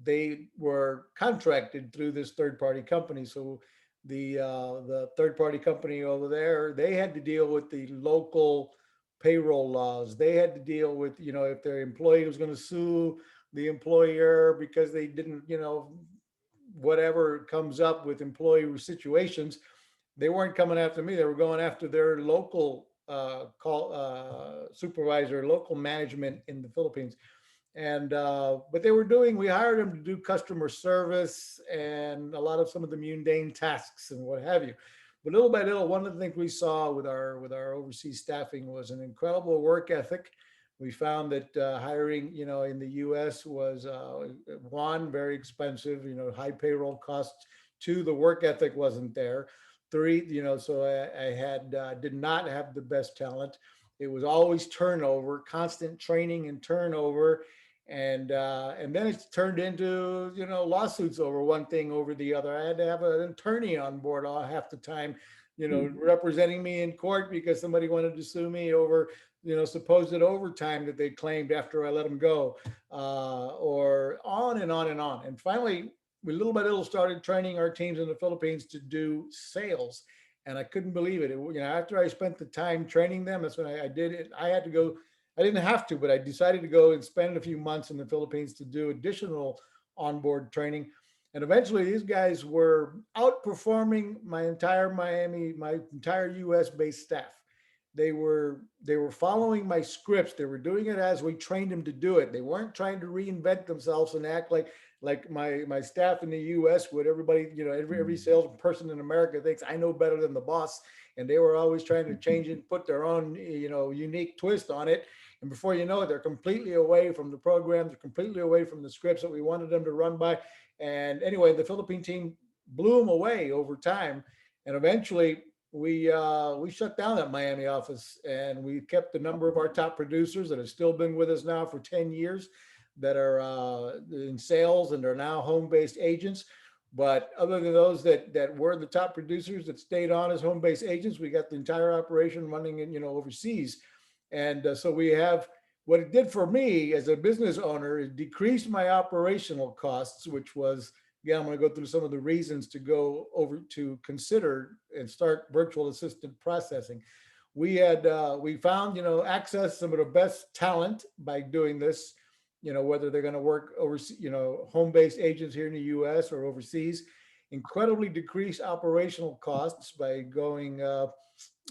they were contracted through this third-party company. So the third-party company over there, they had to deal with the local payroll laws. They had to deal with, if their employee was going to sue the employer because they didn't, whatever comes up with employee situations, they weren't coming after me. They were going after their local supervisor, local management in the Philippines. And what they were doing, we hired them to do customer service and a lot of some of the mundane tasks and what have you. But little by little, one of the things we saw with our overseas staffing was an incredible work ethic. We found that hiring, in the U.S. was one, very expensive, high payroll costs. Two, the work ethic wasn't there. Three, so I did not have the best talent. It was always turnover, constant training and turnover. And then it's turned into, lawsuits over one thing over the other. I had to have an attorney on board half the time, representing me in court because somebody wanted to sue me over, supposed overtime that they claimed after I let them go, or on and on and on. And finally, we little by little started training our teams in the Philippines to do sales. And I couldn't believe it. After I spent the time training them, that's when I did it. I had to go. I didn't have to, but I decided to go and spend a few months in the Philippines to do additional onboard training. And eventually these guys were outperforming my entire US based staff. They were following my scripts. They were doing it as we trained them to do it. They weren't trying to reinvent themselves and act like my staff in the US would. Everybody, every salesperson in America thinks I know better than the boss. And they were always trying to change it, put their own, unique twist on it. And before you know it, they're completely away from the program. They're completely away from the scripts that we wanted them to run by. And anyway, the Philippine team blew them away over time. And eventually we shut down that Miami office, and we kept the number of our top producers that have still been with us now for 10 years that are in sales and are now home-based agents. But other than those that were the top producers that stayed on as home-based agents, we got the entire operation running in, overseas. And so we have, what it did for me as a business owner, it decreased my operational costs, which was Again, I'm going to go through some of the reasons to go over to consider and start virtual assistant processing. We found, access some of the best talent by doing this, whether they're going to work overseas, home-based agents here in the US or overseas, incredibly decreased operational costs by going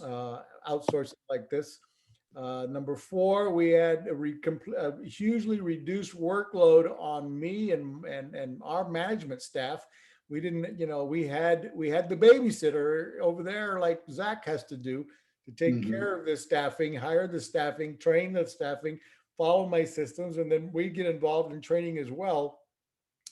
outsourcing like this. Number four, we had a hugely reduced workload on me and our management staff. We didn't, we had the babysitter over there like Zach has to do to take care of the staffing, hire the staffing, train the staffing, follow my systems, and then we get involved in training as well.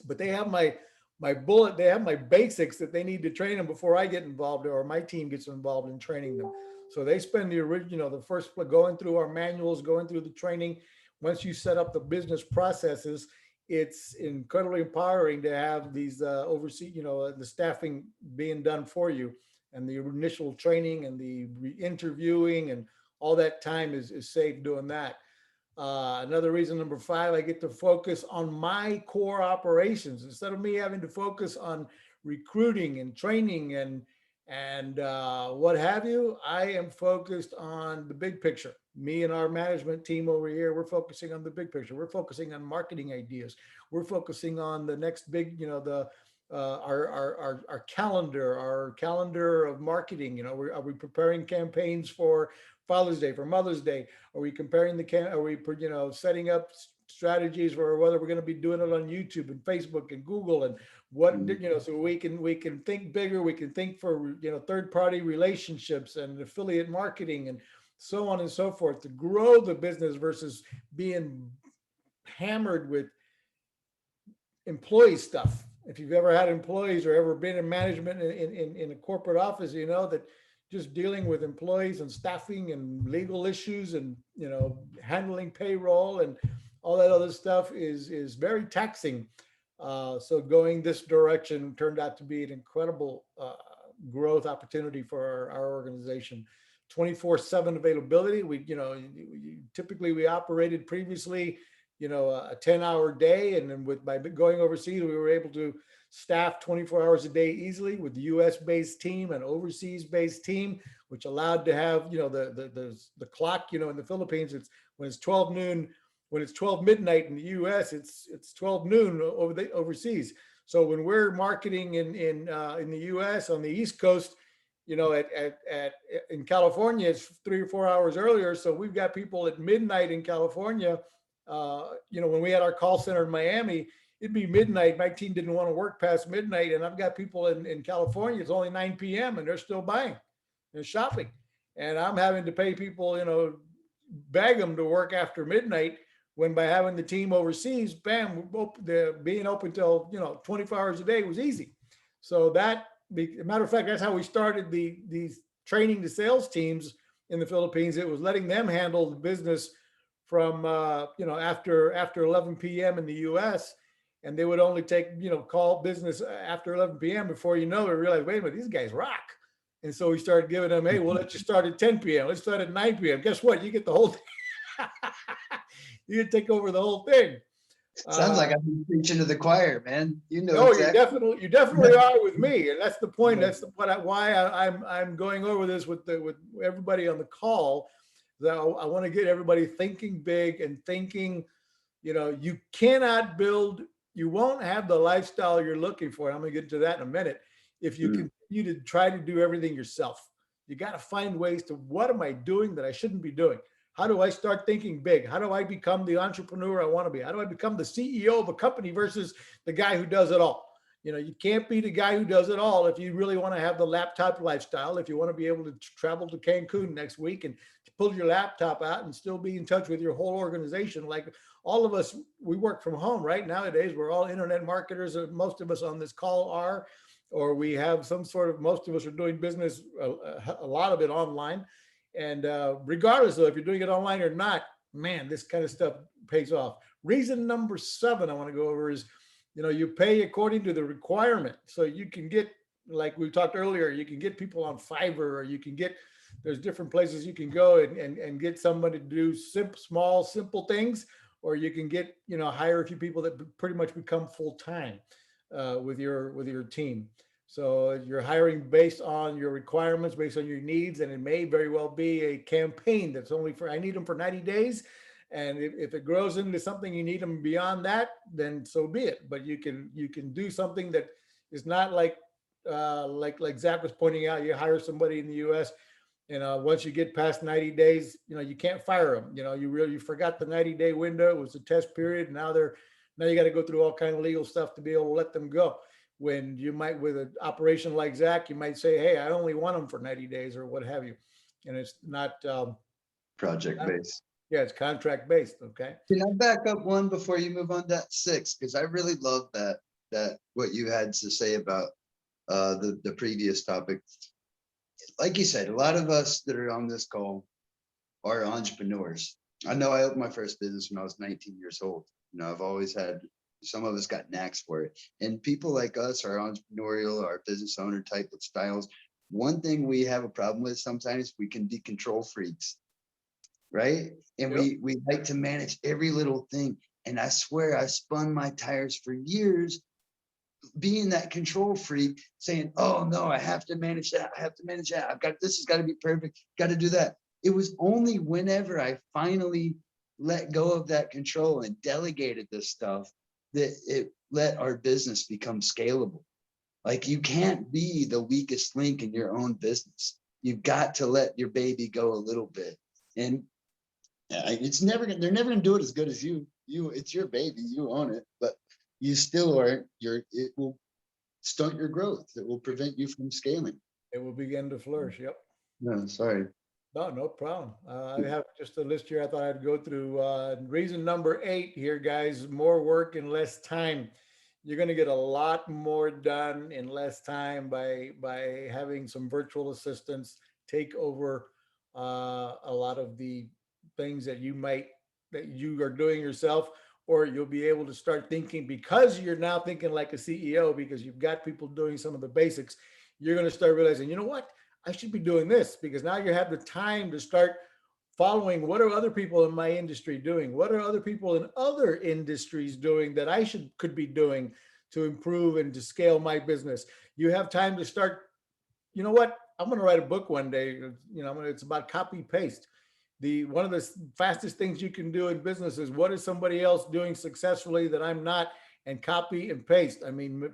But they have they have my basics that they need to train them before I get involved or my team gets involved in training them. So they spend the original, the first going through our manuals, going through the training. Once you set up the business processes, it's incredibly empowering to have these oversee, the staffing being done for you, and the initial training and the interviewing and all that time is saved doing that. Another reason, number five, I get to focus on my core operations instead of me having to focus on recruiting and training and what have you. I am focused on the big picture. Me and our management team over here, we're focusing on the big picture. We're focusing on marketing ideas. We're focusing on the next big, our calendar of marketing. Are we preparing campaigns for Father's Day, for Mother's Day? Are we are we, setting up strategies for whether we're going to be doing it on YouTube and Facebook and Google and what, so we can think bigger. We can think for, third party relationships and affiliate marketing and so on and so forth to grow the business versus being hammered with employee stuff. If you've ever had employees or ever been in management in a corporate office, you know that just dealing with employees and staffing and legal issues and, handling payroll and all that other stuff is very taxing. So going this direction turned out to be an incredible growth opportunity for our organization. 24/7 availability. Typically we operated previously, a 10-hour day. And then by going overseas, we were able to staff 24 hours a day easily with the US based team and overseas based team, which allowed to have, the clock, in the Philippines, when it's 12 noon, when it's 12 midnight in the US, it's 12 noon overseas. So when we're marketing in the US on the East Coast, in California, it's 3 or 4 hours earlier. So we've got people at midnight in California. When we had our call center in Miami, it'd be midnight. My team didn't want to work past midnight. And I've got people in California, it's only 9 p.m. and they're still buying and shopping. And I'm having to pay people, beg them to work after midnight, when by having the team overseas, bam, being open till, 24 hours a day was easy. So that, as a matter of fact, that's how we started these training the sales teams in the Philippines. It was letting them handle the business from, after 11 p.m. in the US. And they would only take, call business after 11 p.m. Before we realized, wait a minute, these guys rock. And so we started giving them, hey, we'll let you start at 10 p.m. Let's start at 9 p.m. Guess what? You get the whole thing. You can take over the whole thing. Sounds like I'm preaching to the choir, man. No, exactly. you definitely are with me, and that's the point. That's why I'm going over this with everybody on the call. That I want to get everybody thinking big and thinking. You cannot build. You won't have the lifestyle you're looking for. I'm going to get to that in a minute. If you continue to try to do everything yourself, you got to find ways to, what am I doing that I shouldn't be doing? How do I start thinking big? How do I become the entrepreneur I want to be? How do I become the CEO of a company versus the guy who does it all? You can't be the guy who does it all if you really want to have the laptop lifestyle. If you want to be able to travel to Cancun next week and pull your laptop out and still be in touch with your whole organization. Like all of us, we work from home, right? Nowadays, we're all internet marketers. Most of us on this call are, or we have some sort of, most of us are doing business, a lot of it online. And regardless of if you're doing it online or not, man, this kind of stuff pays off. Reason number 7 I want to go over is, you pay according to the requirement. So you can get, like we talked earlier, you can get people on Fiverr, or you can get, there's different places you can go and get somebody to do small, simple things, or you can get, hire a few people that pretty much become full-time. with your team. So you're hiring based on your requirements, based on your needs, and it may very well be a campaign that's only for, I need them for 90 days. And if it grows into something you need them beyond that, then so be it. But you can do something that is not like Zach was pointing out. You hire somebody in the U.S. Once you get past 90 days, you can't fire them. You forgot the 90-day window. It was a test period. Now you got to go through all kind of legal stuff to be able to let them go. When you might, with an operation like Zach, you might say, hey, I only want them for 90 days or what have you. And it's not project based. Yeah, it's contract based. Okay. Can I back up one before you move on to that 6? Because I really love that what you had to say about the previous topic. Like you said, a lot of us that are on this call are entrepreneurs. I know I opened my first business when I was 19 years old. I've always had, some of us got knacks for it. And people like us are entrepreneurial, our business owner type of styles. One thing we have a problem with sometimes, we can be control freaks, right? And Yep. we like to manage every little thing. And I swear I spun my tires for years being that control freak, saying, oh no, I have to manage that. I have to manage that. This has got to be perfect. Got to do that. It was only whenever I finally let go of that control and delegated this stuff that it let our business become scalable. Like, you can't be the weakest link in your own business. You've got to let your baby go a little bit. And they're never gonna do it as good as you. It's your baby, you own it, but you still aren't, it will stunt your growth. It will prevent you from scaling. It will begin to flourish. Yep. No, sorry. No problem. I have just a list here I thought I'd go through. Reason number 8 here, guys: more work in less time. You're going to get a lot more done in less time by having some virtual assistants take over a lot of the things that you are doing yourself, or you'll be able to start thinking, because you're now thinking like a CEO, because you've got people doing some of the basics. You're going to start realizing, you know what? I should be doing this, because now you have the time to start following, what are other people in my industry doing? What are other people in other industries doing that I could be doing to improve and to scale my business? You have time to start, you know what? I'm going to write a book one day. It's about copy paste. One of the fastest things you can do in business is, what is somebody else doing successfully that I'm not, and copy and paste. I mean,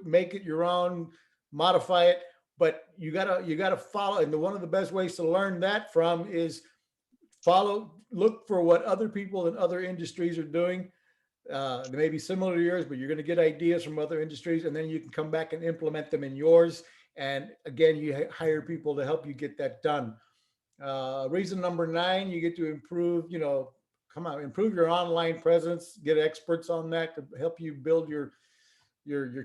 make it your own, modify it. But you gotta follow, and one of the best ways to learn that from is look for what other people in other industries are doing. They may be similar to yours, but you're going to get ideas from other industries, and then you can come back and implement them in yours. And again, you hire people to help you get that done. Reason number 9, you get to improve your online presence. Get experts on that to help you build your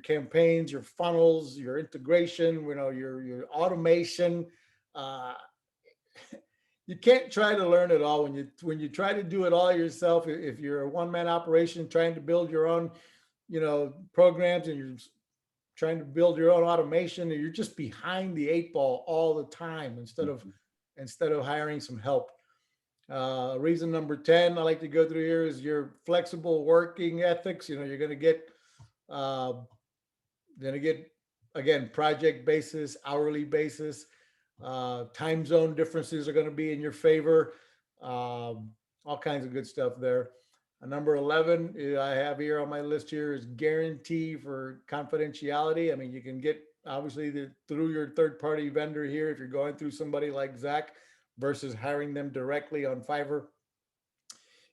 campaigns, your funnels, your integration, your automation. You can't try to learn it all. When you try to do it all yourself, if you're a one-man operation trying to build your own, programs, and you're trying to build your own automation, and you're just behind the 8 ball all the time instead of hiring some help. Reason number 10 I like to go through here is your flexible working ethics. You're going to get again, project basis, hourly basis. Time zone differences are going to be in your favor. All kinds of good stuff there. Number 11 I have here on my list here is guarantee for confidentiality. I mean, you can get, obviously, through your third-party vendor here, if you're going through somebody like Zach, versus hiring them directly on Fiverr.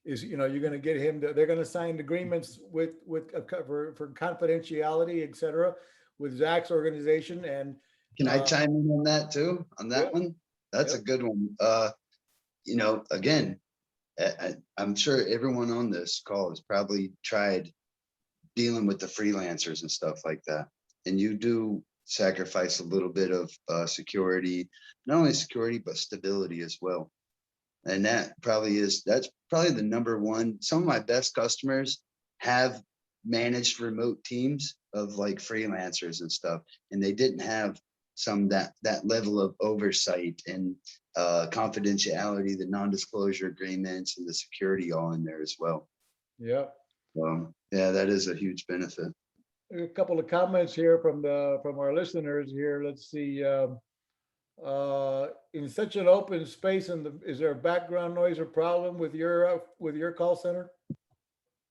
You're going to get him they're going to sign agreements with for confidentiality, etc., with Zach's organization. And can I chime in on that too? On that one, that's a good one. Again, I'm sure everyone on this call has probably tried dealing with the freelancers and stuff like that, and you do sacrifice a little bit of security, not only security but stability as well. And that's probably the number one. Some of my best customers have managed remote teams of like freelancers and stuff, and they didn't have that level of oversight and confidentiality, the non-disclosure agreements, and the security all in there as well. Yeah. Yeah, that is a huge benefit. A couple of comments here from our listeners here. Let's see. In such an open space, is there a background noise or problem with your call center?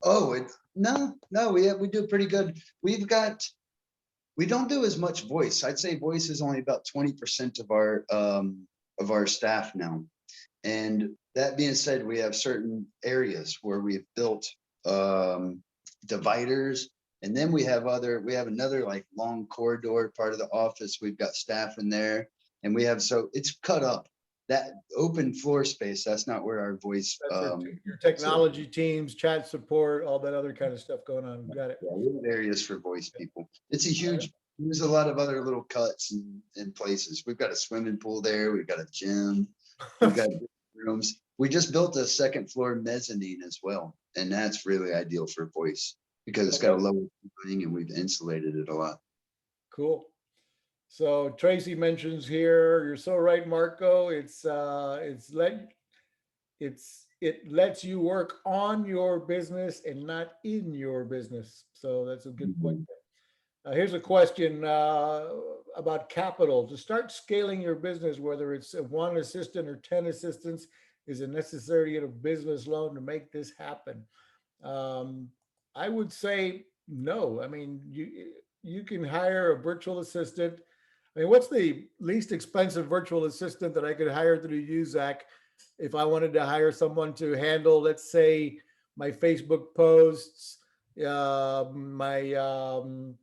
Oh, no, we do pretty good. We don't do as much voice. I'd say voice is only about 20% of our staff now. And that being said, we have certain areas where we've built dividers, and then we have another like long corridor part of the office. We've got staff in there, and so it's cut up. That open floor space, that's not where our voice. Your technology teams, chat support, all that other kind of stuff going on. Got it. Yeah, we have areas for voice people. It's a huge. There's a lot of other little cuts and places. We've got a swimming pool there. We've got a gym. We've got rooms. We just built a second floor mezzanine as well, and that's really ideal for voice because it's got a lower ceiling and we've insulated it a lot. Cool. So Tracy mentions here, you're so right, Marco. It lets you work on your business and not in your business. So that's a good point. Here's a question about capital. To start scaling your business, whether it's 1 assistant or 10 assistants, is it necessary to get a business loan to make this happen? I would say no. I mean, you can hire a virtual assistant. I mean, what's the least expensive virtual assistant that I could hire through you, Zach, if I wanted to hire someone to handle, let's say, my Facebook posts, my $300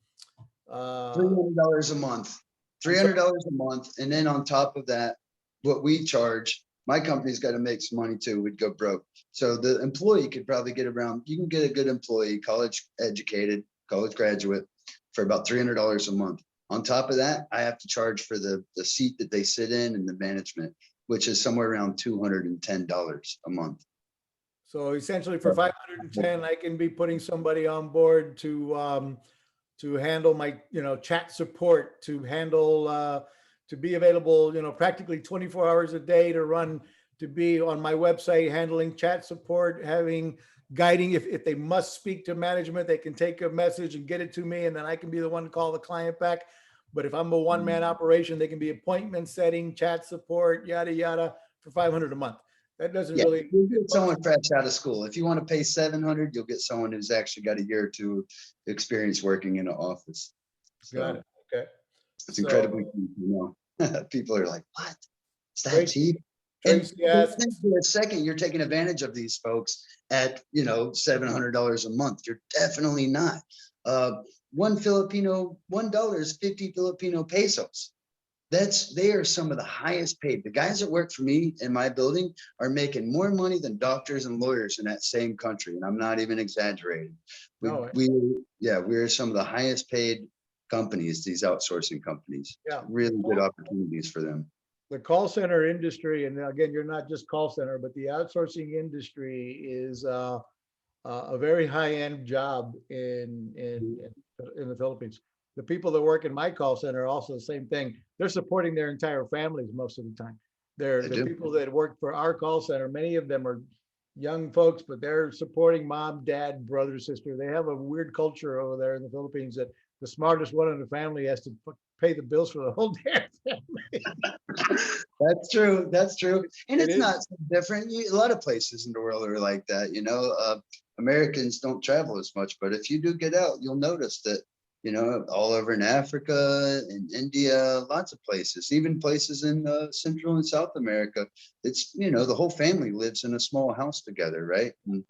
a month, $300 a month. And then on top of that, what we charge, my company's got to make some money too. We'd go broke. So the employee could probably you can get a good employee, college educated, college graduate, for about $300 a month. On top of that, I have to charge for the seat that they sit in and the management, which is somewhere around $210 a month. So essentially for 510, I can be putting somebody on board to handle my, chat support, to handle, to be available, practically 24 hours a day to be on my website, handling chat support, guiding, if they must speak to management, they can take a message and get it to me, and then I can be the one to call the client back. But if I'm a one-man operation, they can be appointment setting, chat support, yada, yada, for $500 a month. That doesn't really. You'll get someone fresh out of school. If you want to pay $700, you'll get someone who's actually got a year or two experience working in an office. So got it. Okay. It's incredibly cheap, People are like, what? It's that cheap? Tracy asks, for a second, you're taking advantage of these folks at $700 a month. You're definitely not. $1 is 50 Filipino pesos. They are some of the highest paid. The guys that work for me in my building are making more money than doctors and lawyers in that same country. And I'm not even exaggerating. We're some of the highest paid companies, these outsourcing companies. Yeah. Really good opportunities for them. The call center industry, and again, you're not just call center, but the outsourcing industry is a very high-end job in the Philippines. The people that work in my call center are also the same thing. They're supporting their entire families most of the time. The people that work for our call center, many of them are young folks, but they're supporting mom, dad, brother, sister. They have a weird culture over there in the Philippines that the smartest one in the family has to pay the bills for the whole damn family. That's true. That's true. And it's not so different. A lot of places in the world are like that. Americans don't travel as much, but if you do get out, you'll notice that, all over in Africa and India, lots of places, even places in Central and South America, it's, the whole family lives in a small house together, right? And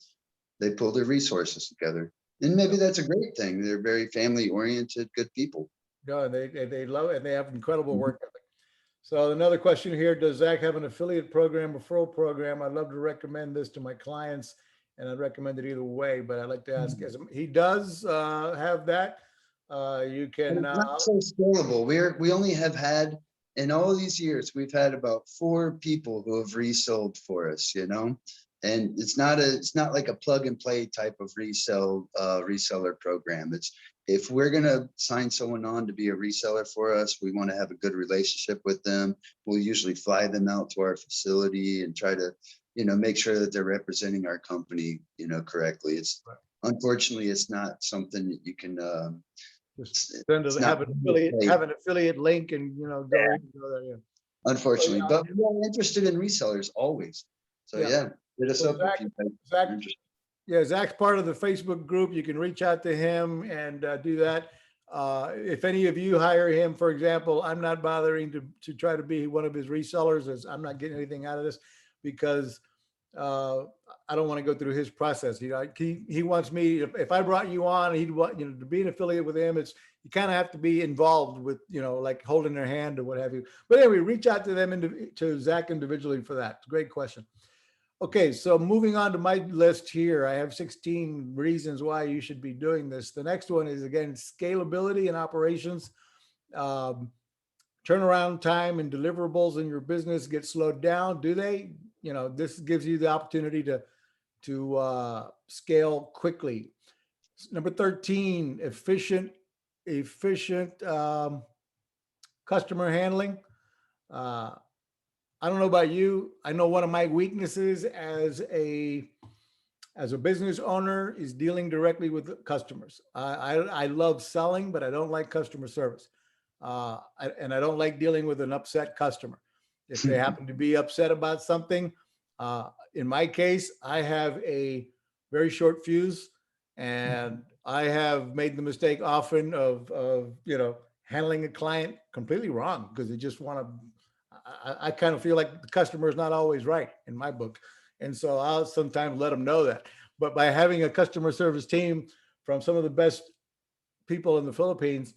they pull their resources together. And maybe that's a great thing. They're very family oriented, good people. No, they love it, and they have incredible work ethic. So another question here, does Zach have an affiliate program, referral program? I'd love to recommend this to my clients, and I'd recommend it either way, but I'd like to ask, as he does have that. You can. It's not so scalable. We only have had, in all these years, we've had about 4 people who have resold for us, and it's not like a plug and play type of reseller program. It's, if we're going to sign someone on to be a reseller for us, we want to have a good relationship with them. We'll usually fly them out to our facility and try to, make sure that they're representing our company, correctly. unfortunately, it's not something that you can. Just send It's it, not have an affiliate link, and go there. Yeah. unfortunately, but we're interested in resellers always. So Yeah. yeah, hit us So up if you guys Zach, are interested. yeah, Zach's part of the Facebook group. You can reach out to him and do that. If any of you hire him, for example, I'm not bothering to try to be one of his resellers, as I'm not getting anything out of this, because I don't want to go through his process. He wants me, if I brought you on, he'd want, to be an affiliate with him. It's, you kind of have to be involved with, like holding their hand or what have you. But anyway, reach out to them, to Zach individually for that. It's a great question. Okay, so moving on to my list here, I have 16 reasons why you should be doing this. The next one is, again, scalability and operations. Turnaround time and deliverables in your business get slowed down. Do they? This gives you the opportunity to scale quickly. Number 13, efficient customer handling. I don't know about you. I know one of my weaknesses as a business owner is dealing directly with customers. I love selling, but I don't like customer service. And I don't like dealing with an upset customer. If they happen to be upset about something, in my case, I have a very short fuse, and I have made the mistake often of handling a client completely wrong because they just want to. I kind of feel like the customer is not always right in my book. And so I'll sometimes let them know that. But by having a customer service team from some of the best people in the Philippines,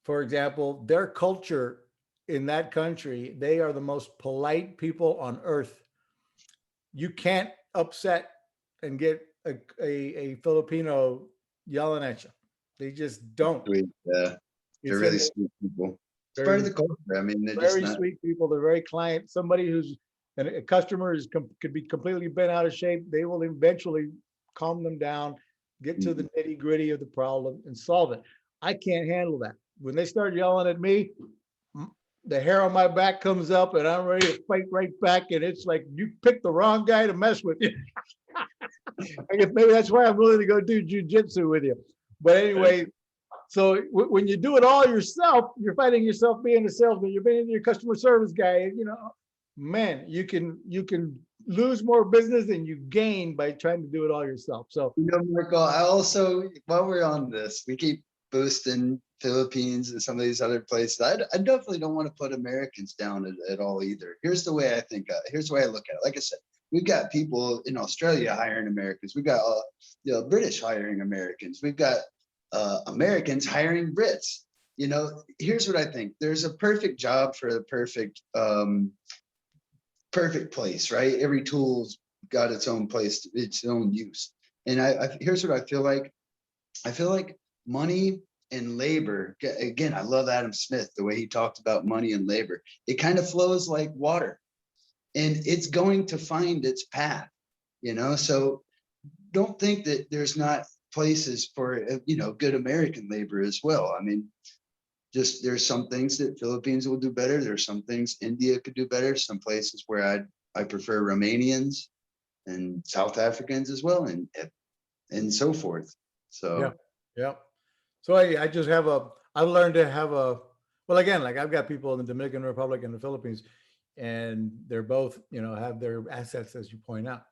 for example, their culture in that country, they are the most polite people on earth. You can't upset and get a Filipino yelling at you. They just don't. Yeah, they're really sweet people. It's part of the culture. I mean, they're just very sweet people. They're very client. Somebody who's a customer could be completely bent out of shape. They will eventually calm them down, get to the nitty gritty of the problem and solve it. I can't handle that. When they start yelling at me, the hair on my back comes up and I'm ready to fight right back. And it's like, you picked the wrong guy to mess with. I guess maybe that's why I'm willing to go do jujitsu with you. But anyway, so when you do it all yourself, you're finding yourself being a salesman, you're being your customer service guy, man, you can lose more business than you gain by trying to do it all yourself. So, Marco, I also, while we're on this, we keep boosting Philippines and some of these other places. I definitely don't want to put Americans down at all either. Here's the way I think, here's the way I look at it. Like I said, we've got people in Australia hiring Americans. We've got British hiring Americans. We've got Americans hiring Brits. Here's what I think. There's a perfect job for the perfect place, right? Every tool's got its own place, its own use. And here's what I feel like. I feel like money and labor, again, I love Adam Smith, the way he talked about money and labor. It kind of flows like water, and it's going to find its path, so don't think that there's not places for, good American labor as well. I mean, just there's some things that Philippines will do better. There's some things India could do better. Some places where I prefer Romanians and South Africans as well, and so forth. So yeah. So I just have I've learned to have well, again, like I've got people in the Dominican Republic and the Philippines, and they're both, have their assets, as you point out.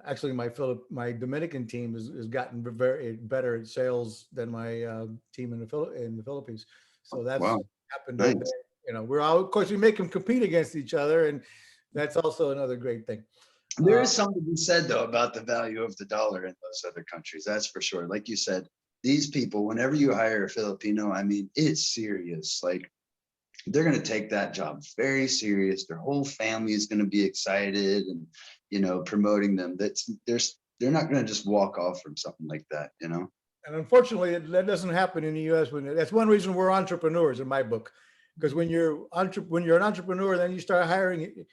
Actually, my Dominican team has gotten very better at sales than my team in the Philippines. So that's happened. Nice. We're all, of course, we make them compete against each other, and that's also another great thing. There is something to be said though about the value of the dollar in those other countries. That's for sure. Like you said, these people, whenever you hire a Filipino, I mean, it's serious. Like, they're going to take that job very serious. Their whole family is going to be excited and, promoting them. They're not going to just walk off from something like that, And unfortunately, that doesn't happen in the U.S. That's one reason we're entrepreneurs in my book, because when you're an entrepreneur, then you start hiring.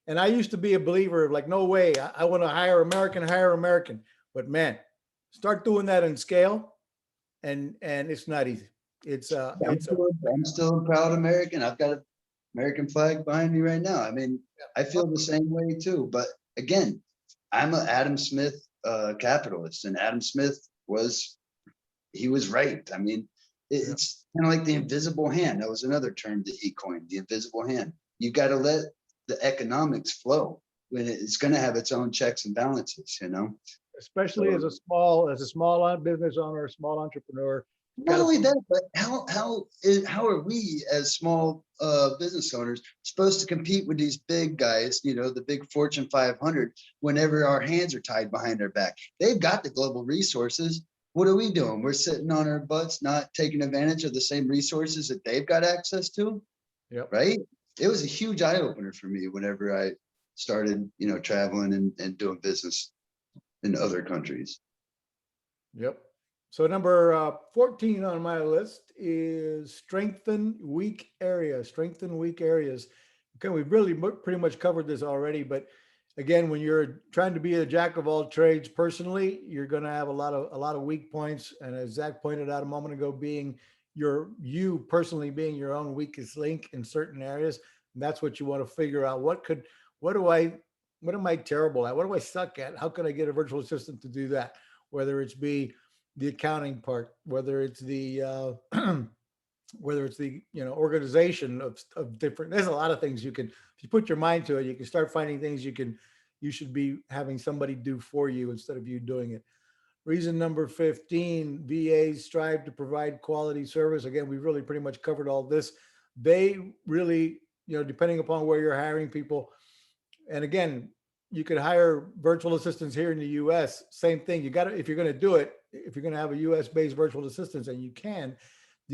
And I used to be a believer of like, no way, I want to hire American. But man, start doing that in scale, and it's not easy. I'm still a proud American. I've got an American flag behind me right now. I mean, I feel the same way too. But again, I'm an Adam Smith capitalists, and Adam Smith was right. I mean, it's kind of like the invisible hand. That was another term that he coined, the invisible hand. You got to let the economics flow when it's going to have its own checks and balances, you know. Especially as a small business owner, a small entrepreneur. Not only that, but how are we as small business owners supposed to compete with these big guys, you know, the big Fortune 500, whenever our hands are tied behind our back? They've got the global resources. What are we doing? We're sitting on our butts, not taking advantage of the same resources that they've got access to. Yep. Right. It was a huge eye opener for me whenever I started, you know, traveling and doing business in other countries. Yep. So number 14 on my list is strengthen weak areas. Strengthen weak areas. Okay, we've really pretty much covered this already, but again, when you're trying to be a jack of all trades personally, you're going to have a lot of weak points. And as Zach pointed out a moment ago, being you personally being your own weakest link in certain areas, and that's what you want to figure out. What am I terrible at? What do I suck at? How can I get a virtual assistant to do that? Whether it's be the accounting part, whether it's the organization of different, there's a lot of things you can, if you put your mind to it, you can start finding things you should be having somebody do for you instead of you doing it. Reason number 15, VAs strive to provide quality service. Again, we've really pretty much covered all this. They really, depending upon where you're hiring people, and again, you could hire virtual assistants here in the US, same thing. You got to, if you're going to do it, if you're going to have a US based virtual assistants, and you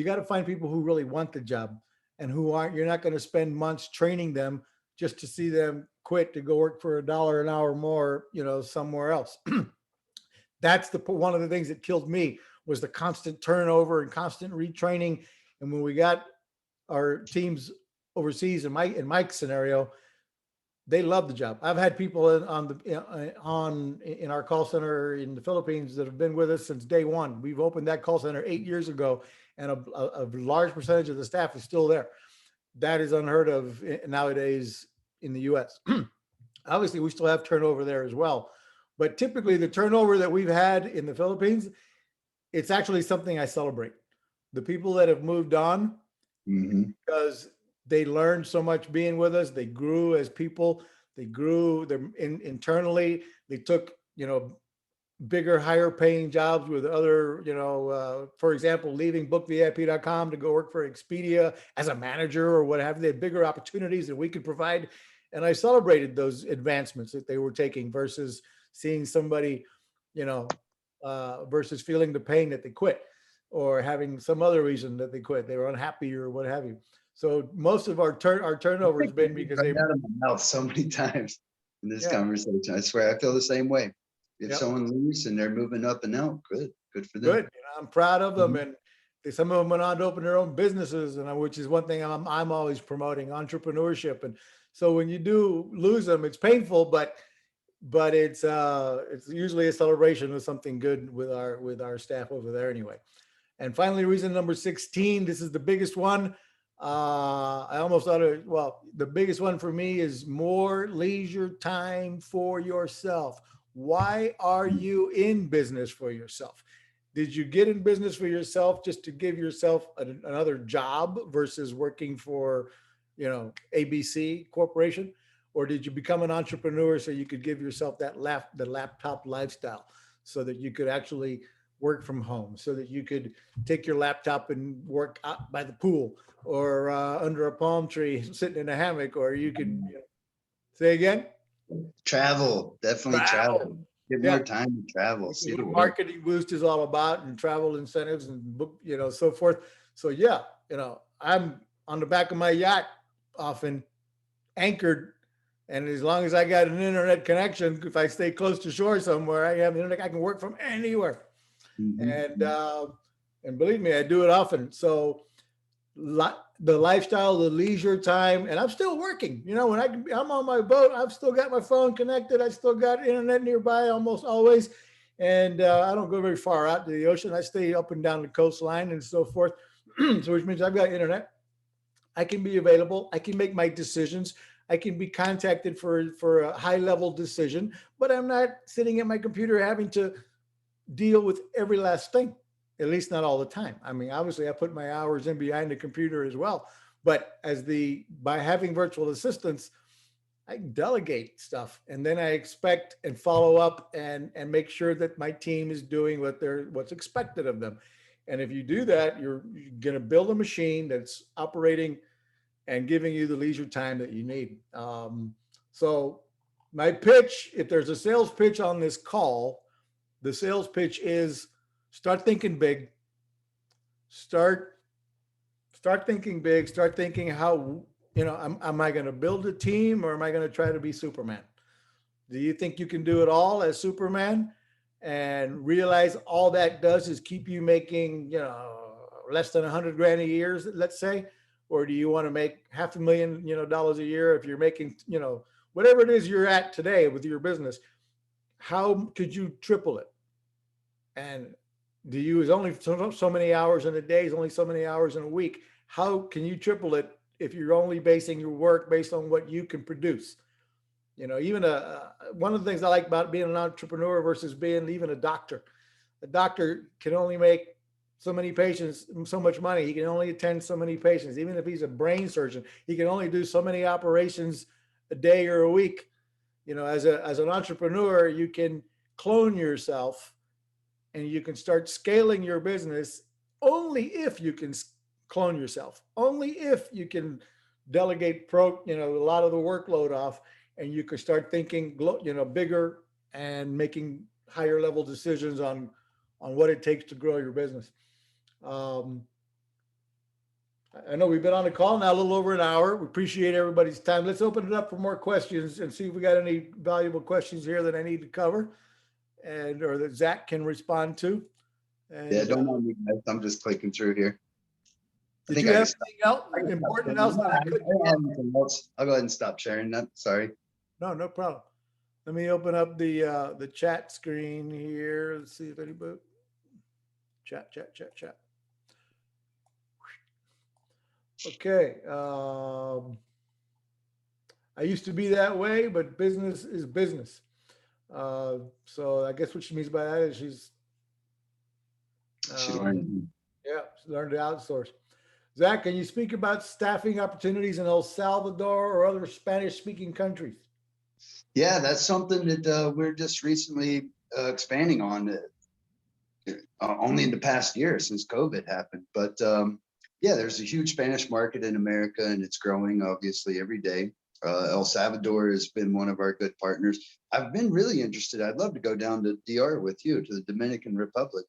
got to find people who really want the job and you're not going to spend months training them just to see them quit to go work for $1 an hour more, somewhere else. That's one of the things that killed me was the constant turnover and constant retraining. And when we got our teams overseas in Mike's scenario, they love the job. I've had people in our call center in the Philippines that have been with us since day one. We've opened that call center 8 years ago, and a large percentage of the staff is still there. That is unheard of nowadays in the US. Obviously, we still have turnover there as well. But typically the turnover that we've had in the Philippines, it's actually something I celebrate. The people that have moved on, because they learned so much being with us. They grew as people. They grew internally. They took, bigger, higher paying jobs with other, for example, leaving bookvip.com to go work for Expedia as a manager or what have you. They had bigger opportunities that we could provide. And I celebrated those advancements that they were taking versus seeing somebody, versus feeling the pain that they quit or having some other reason that they quit. They were unhappy or what have you. So most of our turnover has been because they out of my mouth so many times in this conversation. I swear I feel the same way. If someone leaves and they're moving up and out, good for them. Good. I'm proud of them. And some of them went on to open their own businesses, and which is one thing I'm always promoting, entrepreneurship. And so when you do lose them, it's painful, but it's usually a celebration of something good with our staff over there anyway. And finally, reason number 16, this is the biggest one. The biggest one for me is more leisure time for yourself. Why are you in business for yourself? Did you get in business for yourself just to give yourself another job versus working for, ABC Corporation? Or did you become an entrepreneur so you could give yourself the laptop lifestyle so that you could actually work from home, so that you could take your laptop and work out by the pool or under a palm tree, sitting in a hammock, or you could say again? Travel, definitely travel. Get more time to travel. See what MarketingBoost is all about, and travel incentives and book, so forth. So I'm on the back of my yacht, often anchored. And as long as I got an internet connection, if I stay close to shore somewhere, I have internet, I can work from anywhere. And believe me, I do it often. So the lifestyle, the leisure time, and I'm still working. When I'm on my boat, I've still got my phone connected. I still got internet nearby almost always. And I don't go very far out to the ocean. I stay up and down the coastline and so forth. So which means I've got internet. I can be available. I can make my decisions. I can be contacted for a high level decision, but I'm not sitting at my computer having to deal with every last thing, at least not all the time. I mean, obviously I put my hours in behind the computer as well, but by having virtual assistants, I can delegate stuff, and then I expect and follow up and make sure that my team is doing what's expected of them. And if you do that, you're going to build a machine that's operating and giving you the leisure time that you need. So my pitch, if there's a sales pitch on this call, the sales pitch is start thinking big, start thinking big, start thinking how, am I going to build a team, or am I going to try to be Superman? Do you think you can do it all as Superman and realize all that does is keep you making, less than 100 grand a year, let's say? Or do you want to make $500,000, dollars a year if you're making, whatever it is you're at today with your business? How could you triple it? And do you use only so many hours in a day, is only so many hours in a week? How can you triple it if you're only basing your work based on what you can produce? Even one of the things I like about being an entrepreneur versus being even a doctor can only make so many patients, so much money. He can only attend so many patients. Even if he's a brain surgeon, he can only do so many operations a day or a week. As an entrepreneur, you can clone yourself and you can start scaling your business only if you can clone yourself, only if you can delegate a lot of the workload off, and you can start thinking, bigger and making higher level decisions on what it takes to grow your business. I know we've been on the call now a little over an hour. We appreciate everybody's time. Let's open it up for more questions and see if we got any valuable questions here that I need to cover or that Zach can respond to. And, yeah, don't mind me, guys. I'm just clicking through here. Did you have anything else important else that I couldn't get? I'll go ahead and stop sharing that. Sorry. No problem. Let me open up the chat screen here. Let's see if anybody chat. Okay. I used to be that way, but business is business. So I guess what she means by that is she's learned. Yeah, she learned to outsource. Zach, can you speak about staffing opportunities in El Salvador or other Spanish-speaking countries? Yeah, that's something that we're just recently expanding on, only in the past year since COVID happened. But yeah, there's a huge Spanish market in America, and it's growing obviously every day. El Salvador has been one of our good partners. I've been really interested. I'd love to go down to DR with you, to the Dominican Republic.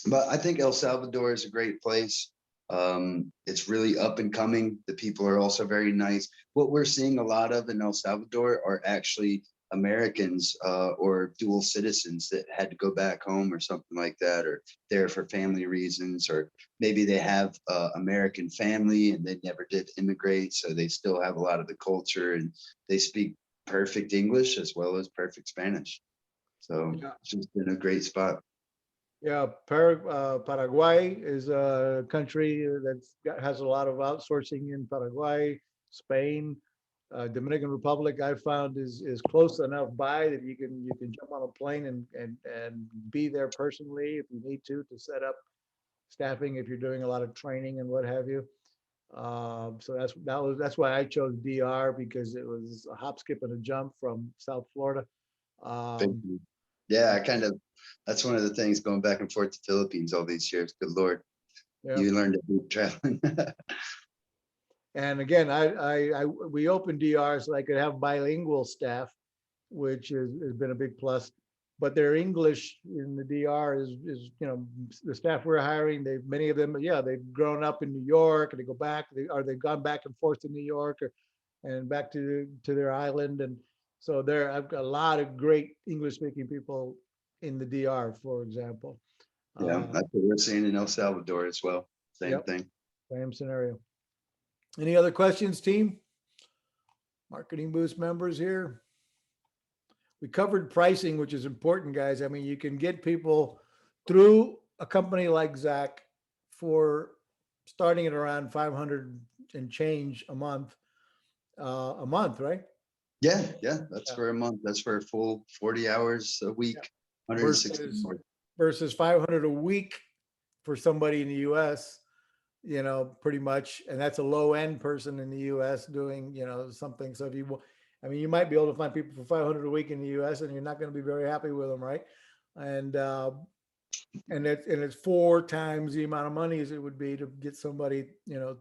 But I think El Salvador is a great place. It's really up and coming. The people are also very nice. What we're seeing a lot of in El Salvador are actually Americans or dual citizens that had to go back home or something like that, or there for family reasons, or maybe they have American family and they never did immigrate, so they still have a lot of the culture, and they speak perfect English as well as perfect Spanish. So yeah, it's just been a great spot. Yeah, Paraguay is a country that has a lot of outsourcing in Paraguay. Spain, Dominican Republic, I found is close enough by that you can jump on a plane and be there personally if you need to set up staffing if you're doing a lot of training and what have you. So that's why I chose DR, because it was a hop, skip, and a jump from South Florida. Yeah, that's one of the things going back and forth to Philippines all these years. Good Lord. Yeah. You learned to do traveling. And again, we opened DR so I could have bilingual staff, which has been a big plus. But their English in the DR is the staff we're hiring. Many of them, they've grown up in New York, and they go back. They've gone back and forth to New York and back to their island. And so I've got a lot of great English-speaking people in the DR, for example. Yeah, that's what we're seeing in El Salvador as well. Same thing. Same scenario. Any other questions, team? Marketing Boost members here. We covered pricing, which is important, guys. I mean, you can get people through a company like Zach for starting at around 500 and change a month. a month, right? Yeah, that's Yeah. for a month. That's for a full 40 hours a week, Yeah. 160 Versus hours. versus 500 a week for somebody in the US, pretty much. And that's a low end person in the US doing, something. So if you, I mean, you might be able to find people for 500 a week in the US and you're not going to be very happy with them, right? And, it's 4 times the amount of money as it would be to get somebody,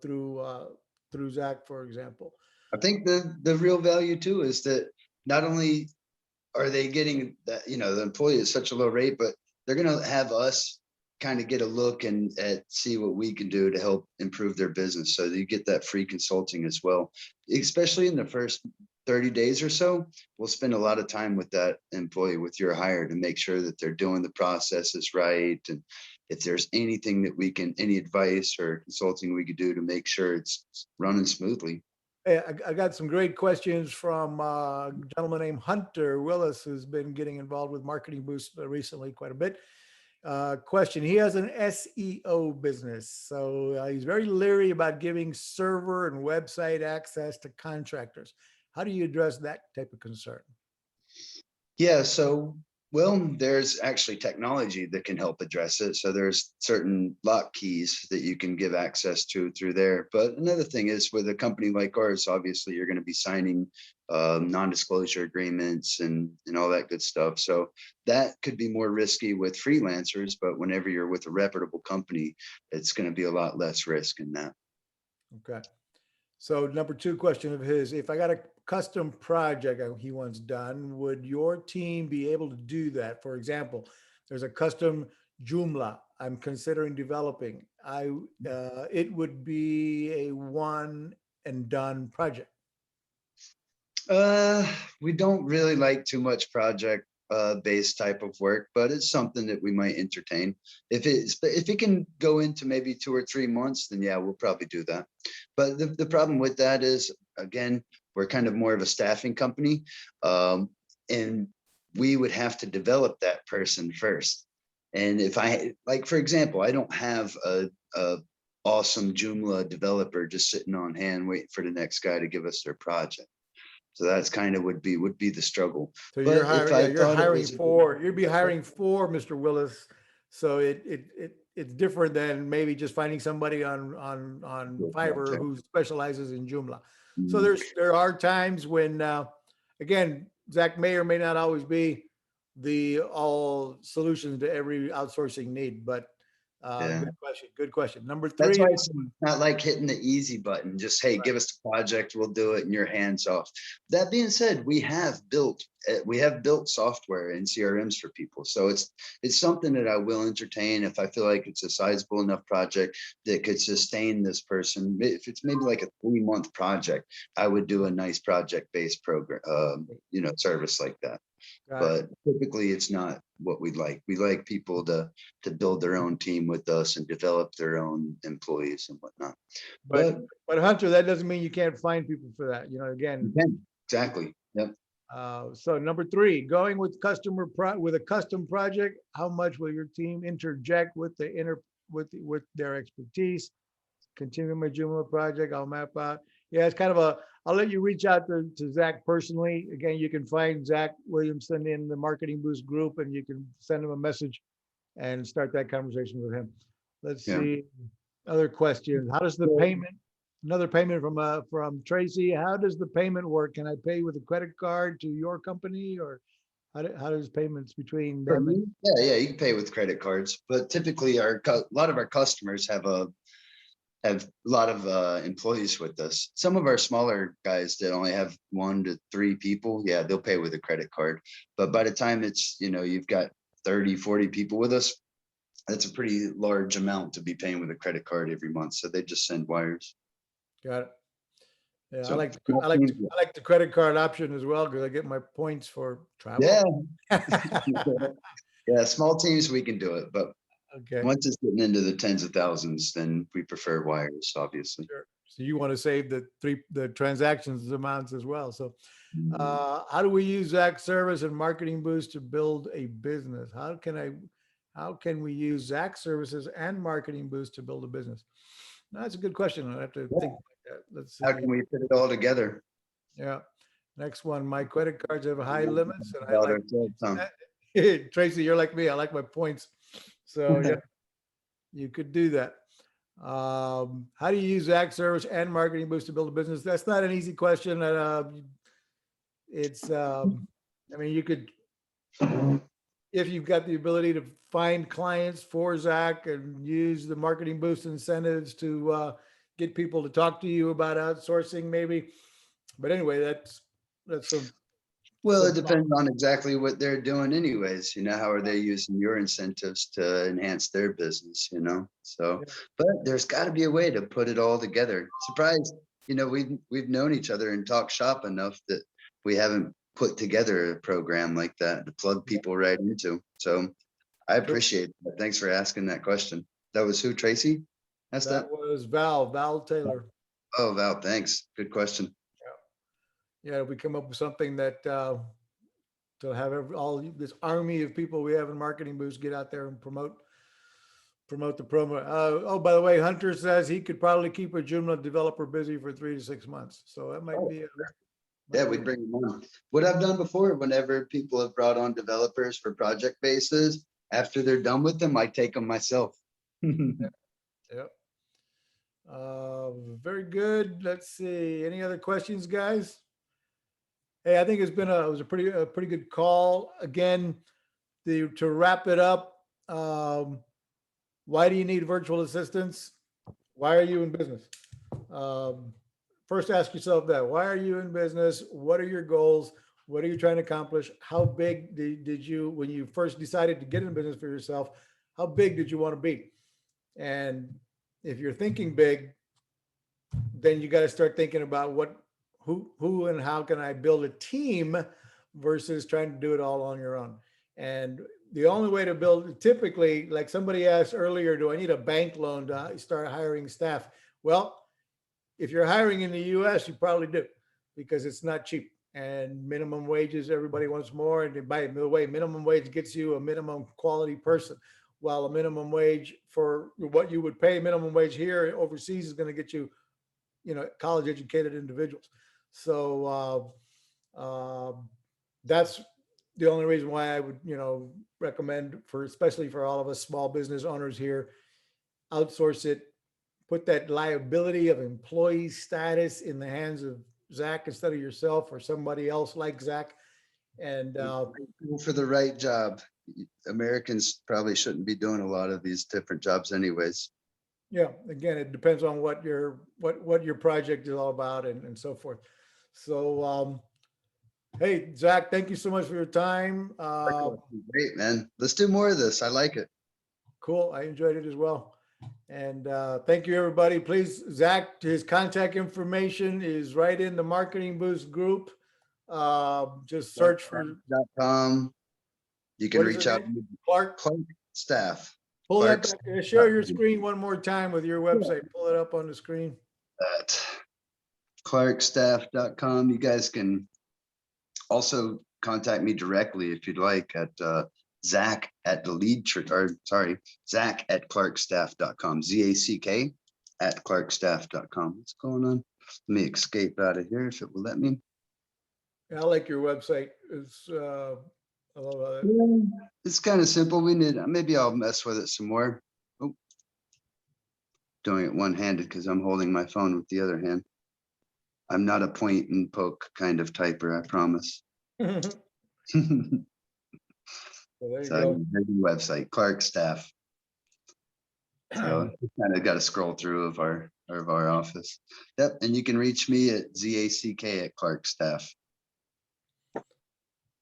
through Zach, for example. I think the real value too is that not only are they getting that, the employee is such a low rate, but they're going to have us kind of get a look and see what we can do to help improve their business. So you get that free consulting as well, especially in the first 30 days or so. We'll spend a lot of time with that employee, with your hire, to make sure that they're doing the processes right. And if there's anything that we can, any advice or consulting we could do to make sure it's running smoothly. Hey, I got some great questions from a gentleman named Hunter Willis, who's been getting involved with MarketingBoost recently quite a bit. Question: he has an SEO business, so he's very leery about giving server and website access to contractors. How do you address that type of concern? Yeah, so, well, there's actually technology that can help address it. So there's certain lock keys that you can give access to through there. But another thing is, with a company like ours, obviously you're going to be signing non-disclosure agreements and all that good stuff. So that could be more risky with freelancers, but whenever you're with a reputable company, it's going to be a lot less risk in that. Okay. So number 2 question of his: if I got a custom project he wants done, would your team be able to do that? For example, there's a custom Joomla I'm considering developing. It would be a one and done project. We don't really like too much project based type of work, but it's something that we might entertain. If it can go into maybe 2 or 3 months, then yeah, we'll probably do that. But the problem with that is, again, we're kind of more of a staffing company, and we would have to develop that person first. And if like, for example, I don't have a awesome Joomla developer just sitting on hand waiting for the next guy to give us their project. So that's kind of would be the struggle. So But you're if hiring, I yeah, you're thought it hiring was for, you'd be hiring for Mr. Willis. So it's different than maybe just finding somebody on Fiverr who specializes in Joomla. So there are times when, again, Zach may or may not always be the all solutions to every outsourcing need, but yeah. good question. Good question. Number That's 3. why it's not like hitting the easy button. Just, hey, Right. give us the project, we'll do it, and your hands off. That being said, we have built software and CRMs for people. So it's something that I will entertain if I feel like it's a sizable enough project that could sustain this person. If it's maybe like a 3-month project, I would do a nice project-based program, service like that. But typically it's not what we like. We like people to build their own team with us and develop their own employees and whatnot. But Hunter, that doesn't mean you can't find people for that. Again, exactly. Yep. So number 3, going with with a custom project, how much will your team interject with with their expertise? Continue my Joomla project, I'll map out. Yeah, it's kind of I'll let you reach out to Zach personally. Again, you can find Zach Williamson in the MarketingBoost group, and you can send him a message and start that conversation with him. Let's see. Other questions. How does the payment, another payment from Tracy, how does the payment work? Can I pay with a credit card to your company, or how does payments between them? Yeah, you can pay with credit cards, but typically a lot of our customers have a lot of employees with us. Some of our smaller guys that only have 1 to 3 people, yeah, they'll pay with a credit card. But by the time it's, you've got 30, 40 people with us, that's a pretty large amount to be paying with a credit card every month. So they just send wires. Got it. Yeah, So, I like the credit card option as well, because I get my points for travel. Yeah. Yeah, small teams, we can do it, but okay. Once it's getting into the tens of thousands, then we prefer wires, obviously. Sure. So you want to save the transactions amounts as well. So how do we use Zach's service and MarketingBoost to build a business? How can we use Zach's services and MarketingBoost to build a business? No, that's a good question. I have to think about that. Let's see. How can we put it all together? Yeah. Next one, my credit cards have high limits and I About like, ourselves, Tracy, you're like me. I like my points. So huh? yeah, you could do that. How do you use Zack service and Marketing Boost to build a business? That's not an easy question. It's, I mean, you could, if you've got the ability to find clients for Zack and use the Marketing Boost incentives to get people to talk to you about outsourcing, maybe. But anyway, that's some. Well, some it depends on exactly what they're doing anyways, how are they using your incentives to enhance their business, So, Yeah. but there's got to be a way to put it all together. Surprised, we've known each other and talked shop enough that we haven't put together a program like that to plug people right into. So I Cool. appreciate that. Thanks for asking that question. That was who, Tracy? Asked That that? was Val Taylor. Oh, Val, thanks. Good question. Yeah, we come up with something that to have all this army of people we have in Marketing Boost get out there and promote the promo. Oh, by the way, Hunter says he could probably keep a Joomla developer busy for 3 to 6 months. So that might be Yeah, we'd bring them on. What I've done before, whenever people have brought on developers for project bases, after they're done with them, I take them myself. Yep. Very good. Let's see. Any other questions, guys? Hey, I think it was a pretty good call. Again, to wrap it up, why do you need virtual assistants? Why are you in business? First, ask yourself that. Why are you in business? What are your goals? What are you trying to accomplish? How big did you, when you first decided to get in business for yourself, how big did you want to be? And if you're thinking big, then you got to start thinking about who and how can I build a team versus trying to do it all on your own. And the only way to build, typically, like somebody asked earlier, do I need a bank loan to start hiring staff? Well, if you're hiring in the US, you probably do, because it's not cheap. And minimum wages, everybody wants more. And by the way, minimum wage gets you a minimum quality person, while a minimum wage for what you would pay minimum wage here overseas is going to get you, college educated individuals. So that's the only reason why I would, recommend, especially for all of us small business owners here, outsource it, put that liability of employee status in the hands of Zack instead of yourself or somebody else like Zack. And for the right job. Americans probably shouldn't be doing a lot of these different jobs anyways. yeah, again, it depends on what your project is all about and so forth. So hey, Zack, thank you so much for your time. Great, man. Let's do more of this. I like it. Cool. I enjoyed it as well. And thank you, everybody. Please, Zack, his contact information is right in the Marketing Boost group. Just search for .com. You can reach out to Clark staff. Pull that back. Share your screen one more time with your website. Pull it up on the screen. At clarkstaff.com. You guys can also contact me directly if you'd like at Zack at Zack at clarkstaff.com. ZACK at clarkstaff.com. What's going on? Let me escape out of here if it will let me. I like your website. It's I love it. Yeah, it's kind of simple. Maybe I'll mess with it some more. Oh, doing it one-handed because I'm holding my phone with the other hand. I'm not a point and poke kind of typer, I promise. So there you go. Website, Clark Staff. So kind of got to scroll through of our office. Yep, and you can reach me at ZACK at Clark Staff.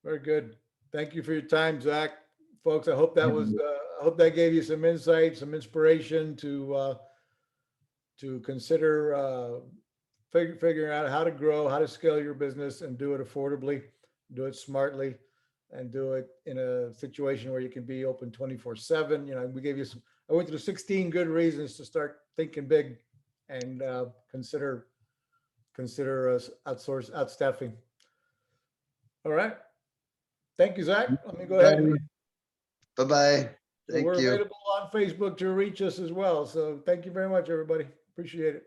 Very good. Thank you for your time, Zack. Folks, I hope that was I hope that gave you some insight, some inspiration to consider figuring out how to grow, how to scale your business and do it affordably, do it smartly, and do it in a situation where you can be open 24/7. We gave you I went through 16 good reasons to start thinking big and consider outstaffing. All right. Thank you, Zack. Let me go ahead. Bye-bye. So we're available on Facebook to reach us as well. So thank you very much, everybody. Appreciate it.